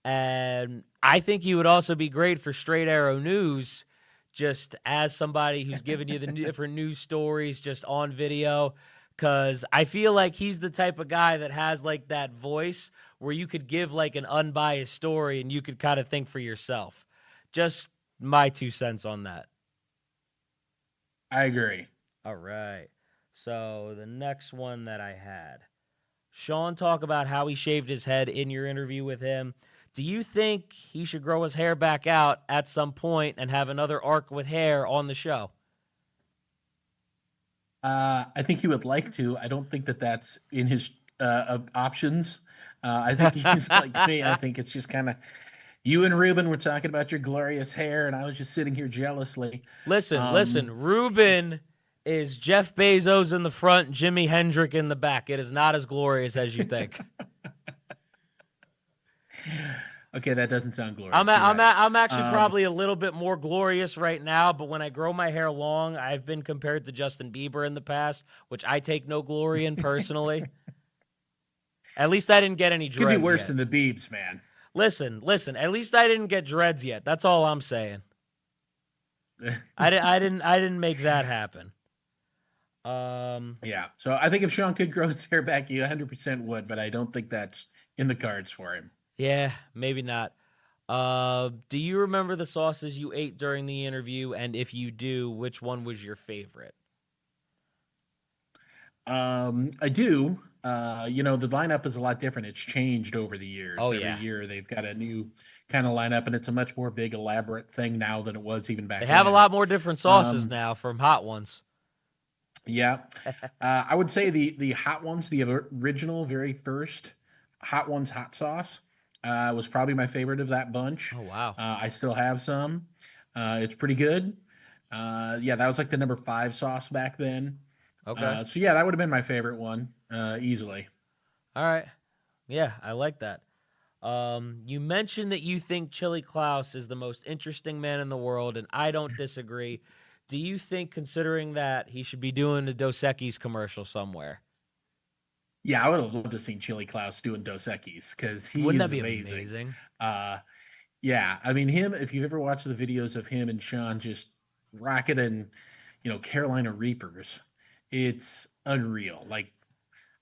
And I think he would also be great for Straight Arrow News, just as somebody who's giving you the different news stories just on video. Because I feel like he's the type of guy that has that voice where you could give an unbiased story and you could kind of think for yourself. Just my 2 cents on that. I agree. All right. So the next one that I had, Sean talk about how he shaved his head in your interview with him. Do you think he should grow his hair back out at some point and have another arc with hair on the show? I think he would like to. I don't think that's in his options. I think he's like me. I think it's just kind of you and Ruben were talking about your glorious hair, and I was just sitting here jealously. Listen. Ruben is Jeff Bezos in the front, Jimi Hendrix in the back. It is not as glorious as you think. Okay, that doesn't sound glorious. I'm actually probably a little bit more glorious right now, but when I grow my hair long, I've been compared to Justin Bieber in the past, which I take no glory in personally. At least I didn't get any dreads. Could be worse yet. than the Biebs, man. Listen. At least I didn't get dreads yet. That's all I'm saying. I didn't make that happen. Yeah. So I think if Sean could grow his hair back, he 100% would, but I don't think that's in the cards for him. Yeah, maybe not. Do you remember the sauces you ate during the interview? And if you do, which one was your favorite? I do. The lineup is a lot different. It's changed over the years. Oh, Every year they've got a new kind of lineup, and it's a much more big, elaborate thing now than it was even back then. They have a lot more different sauces now from Hot Ones. Yeah. I would say the Hot Ones, the original, very first Hot Ones hot sauce, was probably my favorite of that bunch. Oh, wow. I still have some. It's pretty good. That was like the number 5 sauce back then. Okay. So that would have been my favorite one, easily. All right. Yeah, I like that. You mentioned that you think Chili Klaus is the most interesting man in the world, and I don't disagree. Do you think, considering that, he should be doing a Dos Equis commercial somewhere? Yeah, I would have loved to see Chili Klaus doing Dos Equis because Wouldn't is that be amazing. amazing? Yeah, I mean him. If you've ever watched the videos of him and Sean just rocketing, Carolina Reapers, it's unreal. Like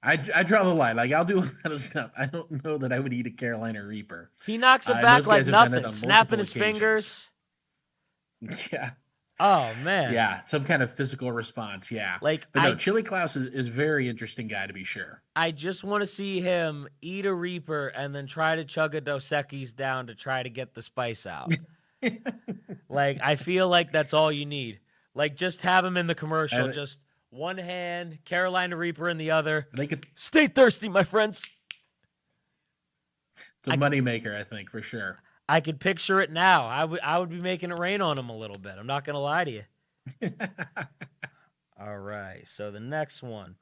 I draw the line. Like I'll do a lot of stuff. I don't know that I would eat a Carolina Reaper. He knocks it back like nothing, snapping his fingers. Yeah. Oh man. Yeah, some kind of physical response. Yeah. But Chili Klaus is a very interesting guy to be sure. I just want to see him eat a Reaper and then try to chug a Dos Equis down to try to get the spice out. I feel like that's all you need. Just have him in the commercial. Just one hand, Carolina Reaper in the other. They could stay thirsty, my friends. It's a moneymaker, I think, for sure. I could picture it now. I would be making it rain on him a little bit. I'm not gonna lie to you. All right. So the next one.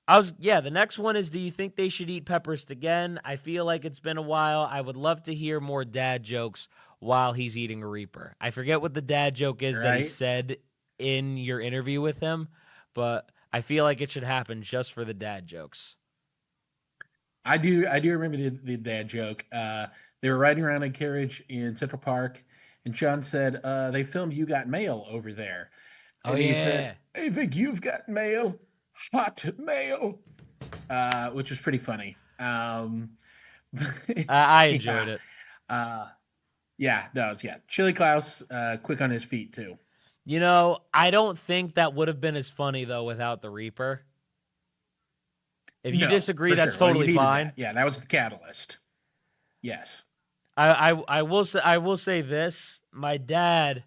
The next one is, do you think they should eat peppers again? I feel like it's been a while. I would love to hear more dad jokes while he's eating a Reaper. I forget what the dad joke is that he said in your interview with him, but I feel like it should happen just for the dad jokes. I do remember the dad joke. They were riding around in a carriage in Central Park, and Sean said, they filmed You Got Mail over there. And he said, I think you've got mail. Hot mail. Which was pretty funny. I enjoyed it. Chili Klaus, quick on his feet, too. I don't think that would have been as funny, though, without the Reaper. If you disagree, that's totally fine. That. Yeah, that was the catalyst. Yes. I will say this. My dad,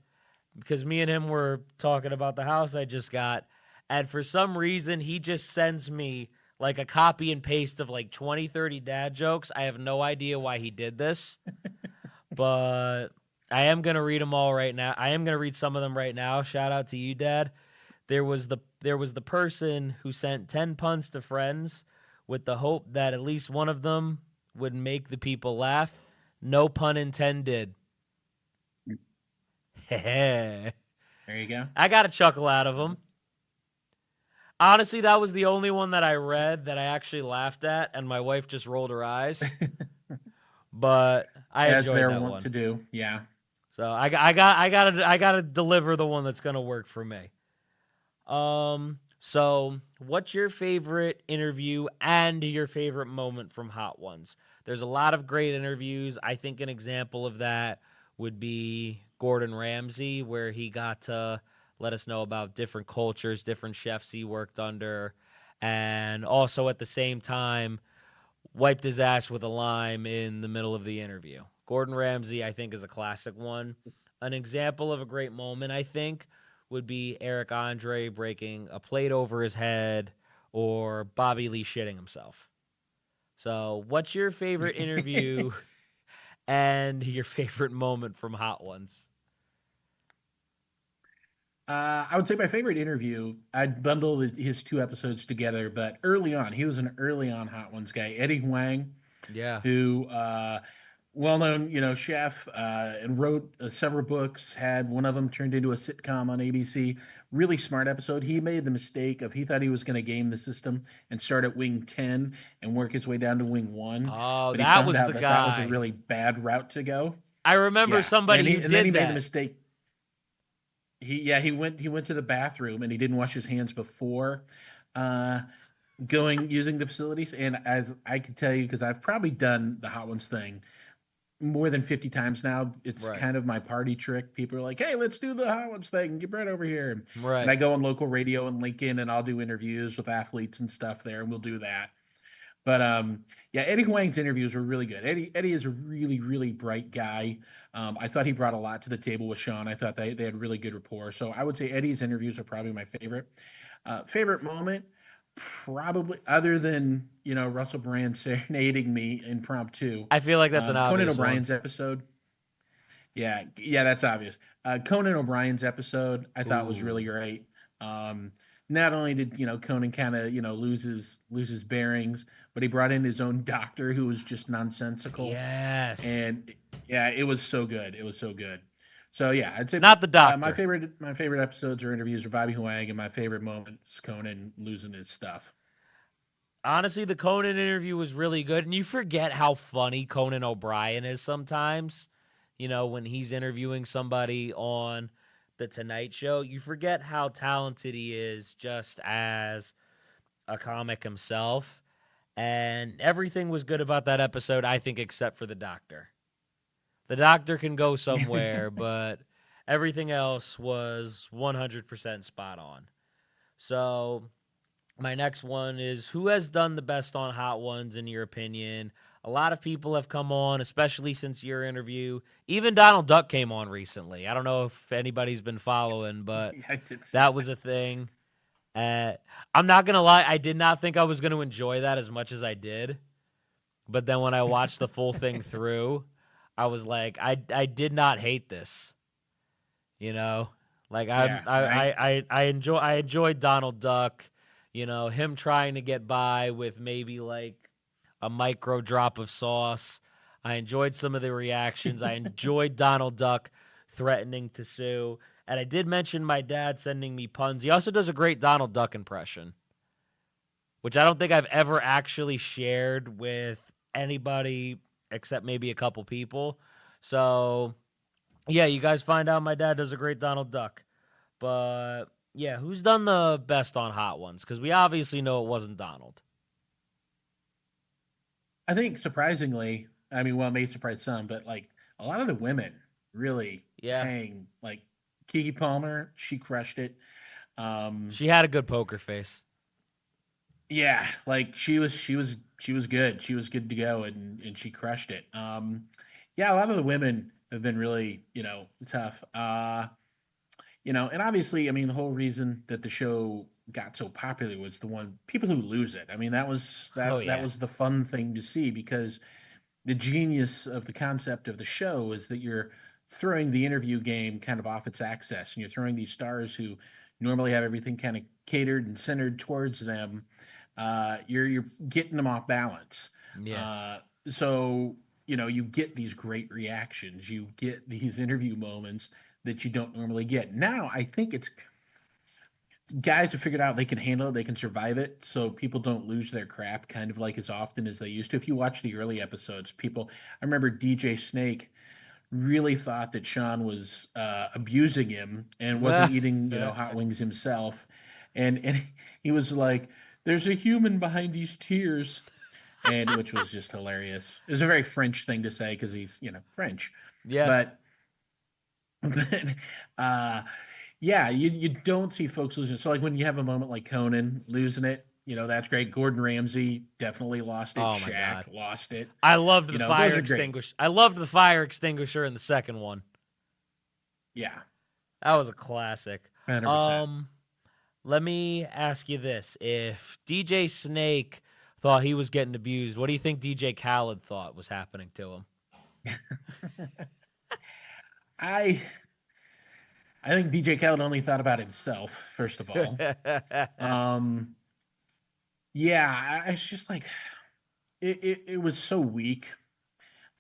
because me and him were talking about the house I just got, and for some reason he just sends me a copy and paste of 20, 30 dad jokes. I have no idea why he did this, but I am going to read them all right now. I am going to read some of them right now. Shout out to you, Dad. There was the person who sent 10 puns to friends with the hope that at least one of them would make the people laugh. No pun intended. There you go. I got a chuckle out of them. Honestly, that was the only one that I read that I actually laughed at, and my wife just rolled her eyes. But I enjoyed that one. To do, yeah. So I gotta deliver the one that's gonna work for me. So what's your favorite interview and your favorite moment from Hot Ones? There's a lot of great interviews. I think an example of that would be Gordon Ramsay, where he got to let us know about different cultures, different chefs he worked under, and also at the same time wiped his ass with a lime in the middle of the interview. Gordon Ramsay, I think, is a classic one. An example of a great moment, I think, would be Eric Andre breaking a plate over his head or Bobby Lee shitting himself. So what's your favorite interview and your favorite moment from Hot Ones? I would say my favorite interview, I'd bundle his 2 episodes together, but early on, he was an early on Hot Ones guy, Eddie Huang, yeah, who well-known, chef, and wrote several books. Had one of them turned into a sitcom on ABC. Really smart episode. He made the mistake of he thought he was going to game the system and start at wing 10 and work his way down to wing 1. Oh, But he that found was out the that that was a guy. really bad route to go. I remember Yeah, somebody who and then he did made the that. mistake. He went to the bathroom and he didn't wash his hands before uh, going using the facilities. And as I can tell you, because I've probably done the Hot Ones thing more than 50 times now. It's Right. kind of my party trick. People are like, hey, let's do the Hot Ones thing. Get Brett over here. Right. And I go on local radio in Lincoln and I'll do interviews with athletes and stuff there, and we'll do that. But yeah, Eddie Huang's interviews were really good. Eddie is a really, really bright guy. I thought he brought a lot to the table with Sean. I thought they had really good rapport. So I would say Eddie's interviews are probably my favorite. Favorite moment, probably other than Russell Brand serenading me impromptu. I feel like that's an Conan obvious O'Brien's one. episode. Yeah, that's obvious. Conan O'Brien's episode I thought was really Ooh. great. Um, Not only did Conan kind of lose his bearings, but he brought in his own doctor who was just nonsensical, Yes. and yeah, it was so good. It was so good. So yeah, I'd say Not the my doctor. favorite episodes or interviews are Bobby Huang, and my favorite moment is Conan losing his stuff. Honestly, the Conan interview was really good, and you forget how funny Conan O'Brien is sometimes. When he's interviewing somebody on the Tonight Show, you forget how talented he is just as a comic himself. And everything was good about that episode, I think, except for the doctor. The doctor can go somewhere, but everything else was 100% spot on. So my next one is, who has done the best on Hot Ones in your opinion? A lot of people have come on, especially since your interview. Even Donald Duck came on recently. I don't know if anybody's been following, but I did see that was a thing. I'm not going to lie, I did not think I was going to enjoy that as much as I did. But then when I watched the full thing through, I was like, I did not hate this. Like Yeah, right. I enjoyed Donald Duck, him trying to get by with maybe like a micro drop of sauce. I enjoyed some of the reactions. I enjoyed Donald Duck threatening to sue. And I did mention my dad sending me puns. He also does a great Donald Duck impression, which I don't think I've ever actually shared with anybody except maybe a couple people. So, yeah, you guys find out my dad does a great Donald Duck. But, yeah, who's done the best on Hot Ones? Because we obviously know it wasn't Donald. I think surprisingly, I mean, well, it may surprise some, but like a lot of the women really Yeah. hang. Like Kiki Palmer, she crushed it. She had a good poker face. Yeah, like she was good. She was good to go, and she crushed it. Yeah, a lot of the women have been really tough. And obviously, I mean, the whole reason that the show got so popular was the one people who lose it. I mean, that was Oh, that yeah. was the fun thing to see because the genius of the concept of the show is that you're throwing the interview game kind of off its axis, and you're throwing these stars who normally have everything kind of catered and centered towards them. You're getting them off balance. Yeah. So you get these great reactions, you get these interview moments that you don't normally get. Now I think it's guys have figured out they can handle it, they can survive it, so people don't lose their crap kind of like as often as they used to. If you watch the early episodes, I remember DJ Snake really thought that Sean was abusing him and wasn't eating, hot wings himself, and he was like, "There's a human behind these tears," and which was just hilarious. It was a very French thing to say because he's French, Yeah. but but yeah, you don't see folks losing. So like when you have a moment like Conan losing it, that's great. Gordon Ramsay definitely lost it. Oh, my Shaq God. lost it. I loved the Those fire are great. extinguisher. I loved the fire extinguisher in the second one. Yeah, That was a classic. 100%. Let me ask you this. If DJ Snake thought he was getting abused, what do you think DJ Khaled thought was happening to him? I I think DJ Khaled only thought about himself first of all. Um, yeah, it's just like it was so weak.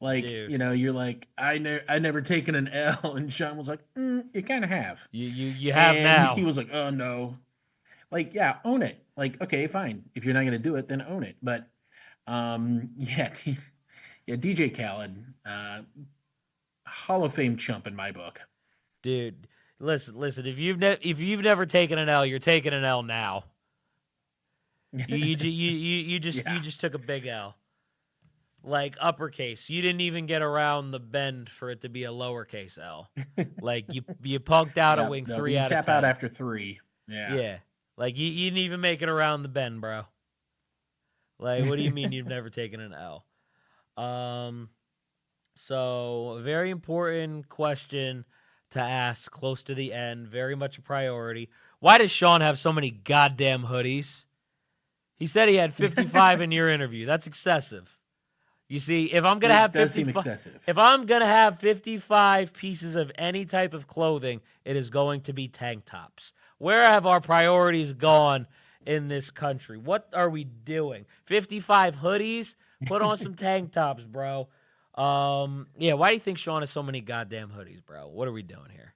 Like, dude. you're like, I never taken an L, and Sean was like, you kind of have. You have And he now. was like, oh no, like, yeah, own it. Like, okay, fine. If you're not gonna do it, then own it. But, yeah, yeah, DJ Khaled, Hall of Fame chump in my book. Dude, listen. If you've never taken an L, you're taking an L now. You Yeah. just took a big L. Like uppercase. You didn't even get around the bend for it to be a lowercase L. Like you punked out a Yeah, wing no, 3 you out of tap 10. out after 3. Yeah. Yeah. Like you didn't even make it around the bend, bro. Like what do you mean you've never taken an L? So a very important question to ask close to the end, very much a priority. Why does Sean have so many goddamn hoodies? He said he had 55 in your interview. That's excessive. You see, if I'm gonna It have does seem 55, excessive. if I'm gonna have 55 pieces of any type of clothing, it is going to be tank tops. Where have our priorities gone in this country? What are we doing? 55 hoodies? Put on some tank tops, bro. Yeah. Why do you think Sean has so many goddamn hoodies, bro? What are we doing here?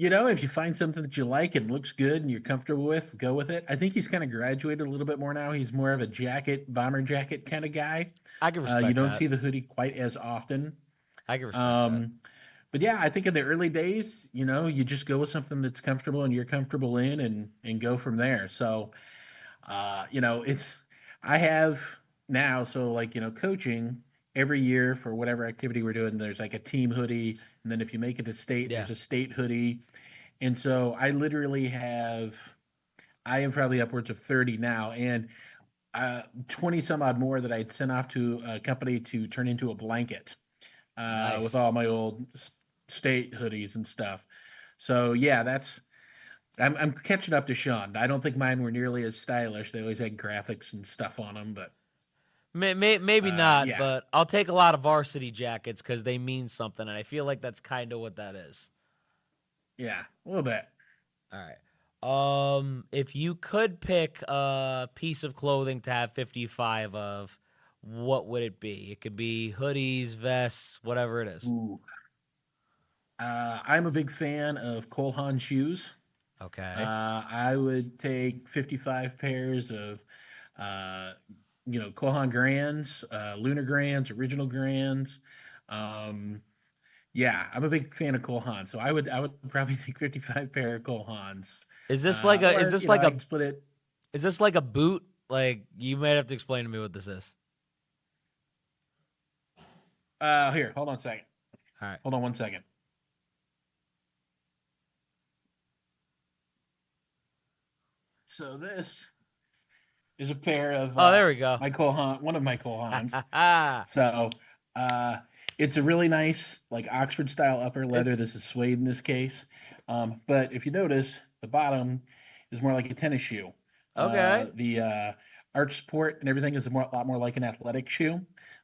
If you find something that you like and looks good and you're comfortable with, go with it. I think he's kind of graduated a little bit more now. He's more of a bomber jacket kind of guy. I can You respect don't that. see the hoodie quite as often. I can respect that. But yeah, I think in the early days, you just go with something that's comfortable and you're comfortable in, and go from there. So, it's I have now, so like, coaching every year for whatever activity we're doing, there's like a team hoodie, and then if you make it to state, Yeah. there's a state hoodie. And so I am probably upwards of 30 now, and 20 some odd more that I'd sent off to a company to turn into a blanket, with Nice. all my old state hoodies and stuff. So yeah, I'm catching up to Sean. I don't think mine were nearly as stylish. They always had graphics and stuff on them, but Maybe not, yeah, but I'll take a lot of varsity jackets because they mean something, and I feel like that's kind of what that is. yeah, a little bit. All right. If you could pick a piece of clothing to have 55 of, what would it be? It could be hoodies, vests, whatever it is. Ooh. I'm a big fan of Cole Haan shoes. Okay. I would take 55 pairs of, Cole Haan Grands, Lunar Grands, Original Grands. Um, yeah, I'm a big fan of Cole Haan, so I would probably take 55 pair of Cole Haans. Is this like a is Or, this like I a can split it. is this like a boot? Like you might have to explain to me what this is. Here, hold on a second. All right. Hold on one second. So this is a pair of Oh, there we go. my Cole Haan, one of my Cole Haans. Ah, So it's a really nice, like Oxford style upper leather. This is suede in this case. But if you notice, the bottom is more like a tennis shoe. okay. The arch support and everything is a lot more like an athletic shoe,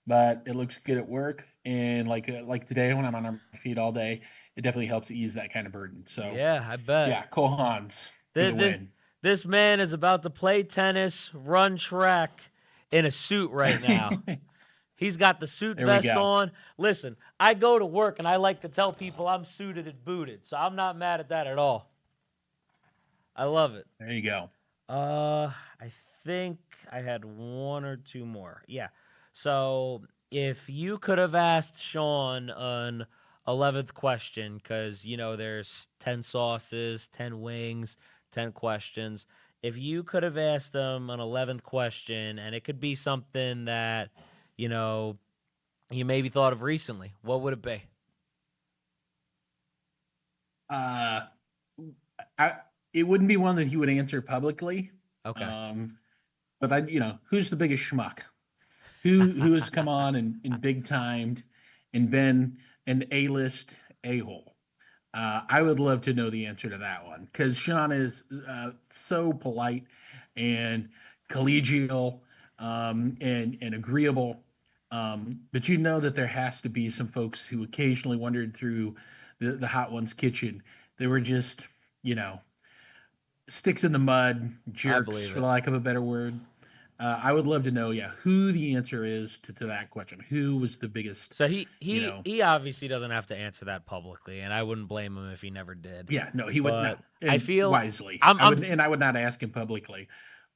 but it looks good at work. And like today when I'm on my feet all day, it definitely helps ease that kind of burden. So Yeah, I bet. yeah, Cole Haans for This, the this, win. this man is about to play tennis, run track in a suit right now. He's got the suit There we vest go. on. Listen, I go to work and I like to tell people I'm suited and booted, so I'm not mad at that at all. I love it. There you go. I think I had one or two more. Yeah. So if you could have asked Sean an 11th question, because, there's 10 sauces, 10 wings, 10 questions. If you could have asked him an 11th question, and it could be something that, you maybe thought of recently, what would it be? It wouldn't be one that he would answer publicly. Okay. But who's the biggest schmuck? Who has come on and big timed and been an A-list a-hole? I would love to know the answer to that one, because Sean is so polite and collegial, and agreeable. But that there has to be some folks who occasionally wandered through the Hot Ones kitchen. They were just, sticks in the mud, I jerks, believe for it. lack of a better word. I would love to know, who the answer is to that question. Who was the biggest? So he obviously doesn't have to answer that publicly, and I wouldn't blame him if he never did. Yeah, no, he would not. But And I feel wisely. I'm, I I'm would, and I would not ask him publicly.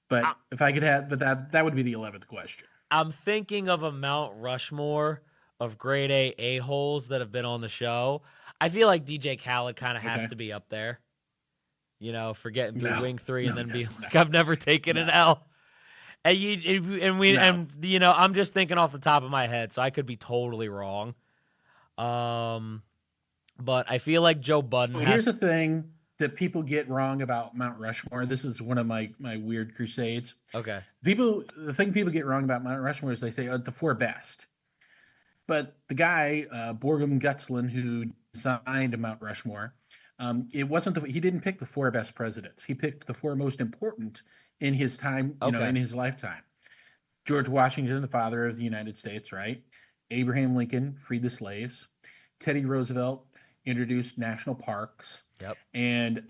But if I could have, but that would be the 11th question. I'm thinking of a Mount Rushmore of grade A-holes that have been on the show. I feel like DJ Khaled kind of has to be up there, for getting through Wing 3 and then being like, I've never taken an L. And I'm just thinking off the top of my head, so I could be totally wrong. But I feel like Joe Budden Here's the thing that people get wrong about Mount Rushmore. This is one of my weird crusades. Okay. The thing people get wrong about Mount Rushmore is they say the 4 best. But the guy, Borgum Gutslin, who designed Mount Rushmore, it wasn't he didn't pick the 4 best presidents. He picked the 4 most important in his time, in his lifetime. George Washington, the father of the United States, right? Abraham Lincoln freed the slaves. Teddy Roosevelt introduced national parks. Yep. And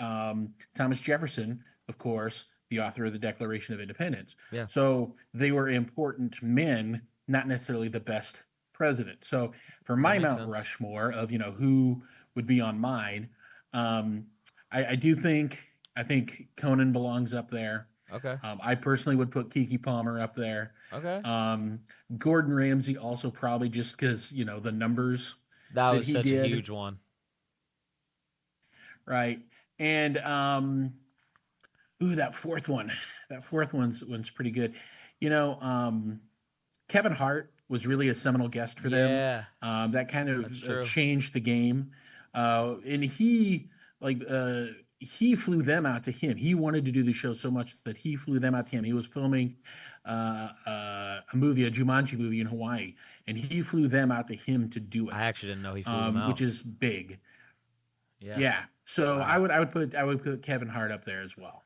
Thomas Jefferson, of course, the author of the Declaration of Independence. Yeah. So they were important men, not necessarily the best president. So for my Mount Rushmore of, who would be on mine, I think Conan belongs up there. Okay. I personally would put Keke Palmer up there. Okay. Gordon Ramsay also probably just because, the numbers. That was such a huge one. Right. And that fourth one. That fourth one's pretty good. Kevin Hart was really a seminal guest for them. Yeah. That kind of changed the game. And he flew them out to him. He wanted to do the show so much that he flew them out to him. He was filming a Jumanji movie in Hawaii, and he flew them out to him to do it. I actually didn't know he flew them out, which is big. Yeah. So I would put Kevin Hart up there as well.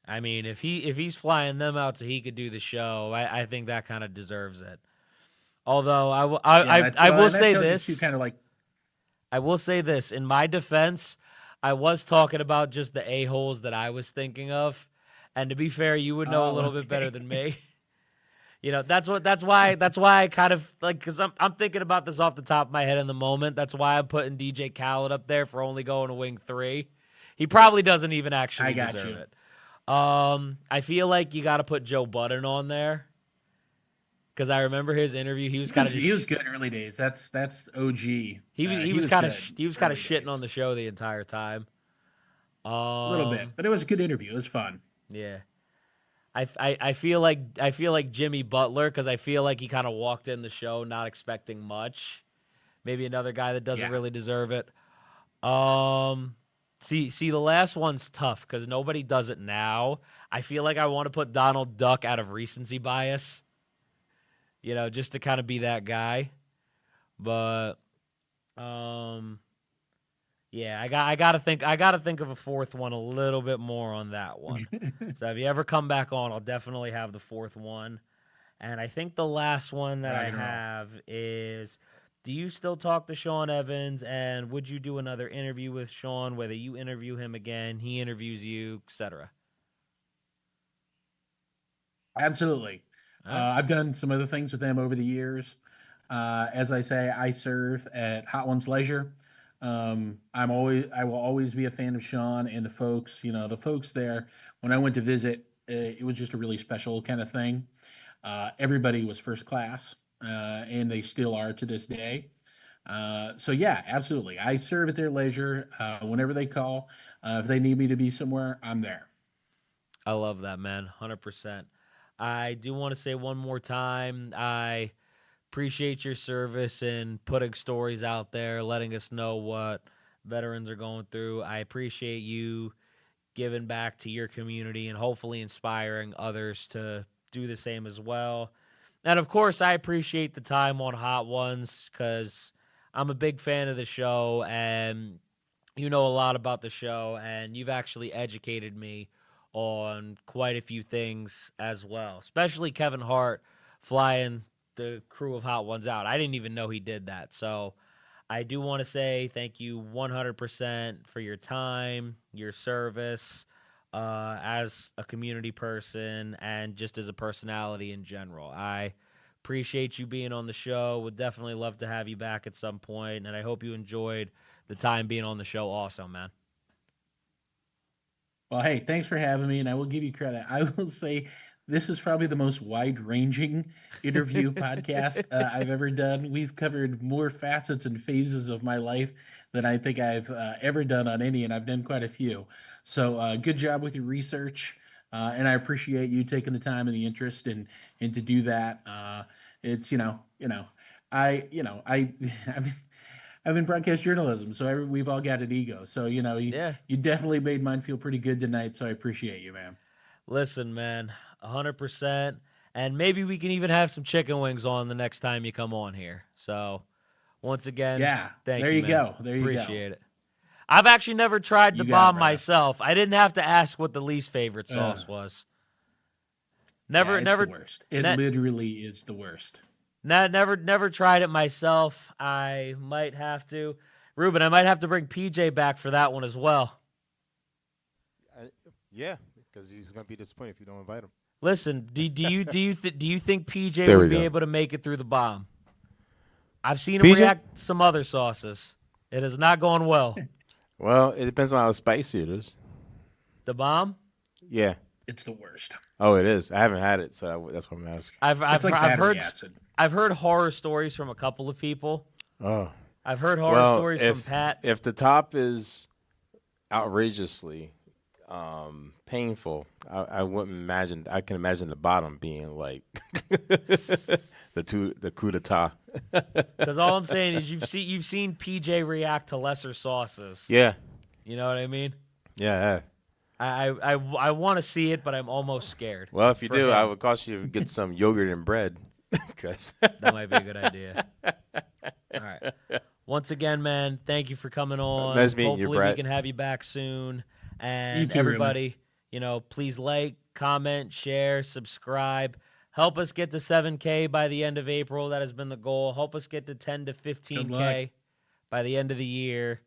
I mean, if he's flying them out so he could do the show, I think that kind of deserves it. Although I will say this, kind of like. I will say this in my defense. I was talking about just the a-holes that I was thinking of, and to be fair, you would know a little bit better than me. That's why I kind of because I'm thinking about this off the top of my head in the moment. That's why I'm putting DJ Khaled up there for only going to Wing 3. He probably doesn't even actually deserve it. I feel like you got to put Joe Budden on there because I remember his interview. He was good early days. That's OG. He was kind of shitting on the show the entire time. A little bit, but it was a good interview. It was fun. Yeah. I feel like Jimmy Butler because I feel like he kind of walked in the show not expecting much. Maybe another guy that doesn't really deserve it. See, the last one's tough because nobody does it now. I feel like I want to put Donald Duck out of recency bias, just to kind of be that guy. But, yeah, I gotta think of a fourth one a little bit more on that one. So if you ever come back on, I'll definitely have the fourth one. And I think the last one that I have is, do you still talk to Sean Evans? And would you do another interview with Sean, whether you interview him again, he interviews you, etc.? Absolutely. I've done some other things with them over the years. As I say, I serve at Hot Ones Leisure. I will always be a fan of Sean and the folks there. When I went to visit, it was just a really special kind of thing. Everybody was first class, and they still are to this day. So yeah, absolutely. I serve at their leisure, whenever they call. If they need me to be somewhere, I'm there. I love that, man. 100%. I do want to say one more time, I appreciate your service and putting stories out there, letting us know what veterans are going through. I appreciate you giving back to your community and hopefully inspiring others to do the same as well. And, of course, I appreciate the time on Hot Ones because I'm a big fan of the show and you know a lot about the show and you've actually educated me on quite a few things as well, especially Kevin Hart flying the crew of Hot Ones out. I didn't even know he did that. So I do want to say thank you 100% for your time, your service. as a community person and just as a personality in general. I appreciate you being on the show. Would definitely love to have you back at some point, and I hope you enjoyed the time being on the show also, man. Well, hey, thanks for having me, and I will give you credit. I will say this is probably the most wide-ranging interview podcast I've ever done. We've covered more facets and phases of my life than I think I've ever done on any, and I've done quite a few. So good job with your research, and I appreciate you taking the time and the interest and to do that. It's I'm in broadcast journalism, so we've all got an ego. So you definitely made mine feel pretty good tonight. So I appreciate you, man. Listen, man, 100%. And maybe we can even have some chicken wings on the next time you come on here. So, once again, thank you. There you man. go. There you Appreciate it. I've actually never tried the bomb myself. I didn't have to ask what the least favorite sauce was. It's the worst. It literally is the worst. Never tried it myself. I might have to. Ruben, I might have to bring PJ back for that one as well. Yeah, because he's gonna be disappointed if you don't invite him. Listen, do you think PJ would be able to make it through the bomb? I've seen him react to some other sauces. It is not going well. Well, it depends on how spicy it is. The bomb? Yeah. It's the worst. Oh, it is. I haven't had it, so that's what I'm asking. I've heard horror stories from a couple of people. Oh. I've heard horror stories from Pat. If the top is outrageously painful, I wouldn't imagine. I can imagine the bottom being like the coup d'etat. Because all I'm saying is you've seen PJ react to lesser sauces. Yeah. You know what I mean? Yeah. I want to see it, but I'm almost scared. Well, if you do, I would caution you to get some yogurt and bread. That might be a good idea. All right. Once again, man, thank you for coming on. Nice meeting you, Brett. Hopefully we can have you back soon. And you too, everybody, please like, comment, share, subscribe. Help us get to 7K by the end of April. That has been the goal. Help us get to 10 to 15K by the end of the year.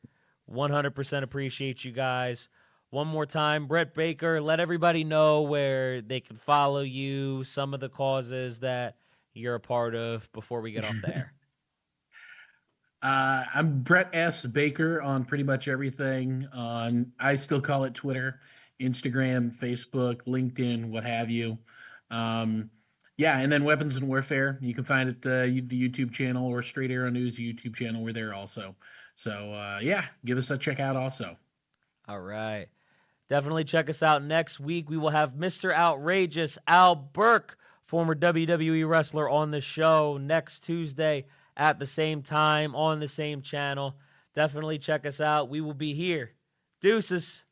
100% appreciate you guys. One more time, Brett Baker, let everybody know where they can follow you, some of the causes that you're a part of before we get off the air. I'm Brett S. Baker on pretty much everything. I still call it Twitter, Instagram, Facebook, LinkedIn, what have you. And then Weapons and Warfare. You can find it the YouTube channel or Straight Arrow News YouTube channel. We're there also. So, give us a check out also. All right. Definitely check us out next week. We will have Mr. Outrageous Al Burke, former WWE wrestler, on the show next Tuesday at the same time on the same channel. Definitely check us out. We will be here. Deuces.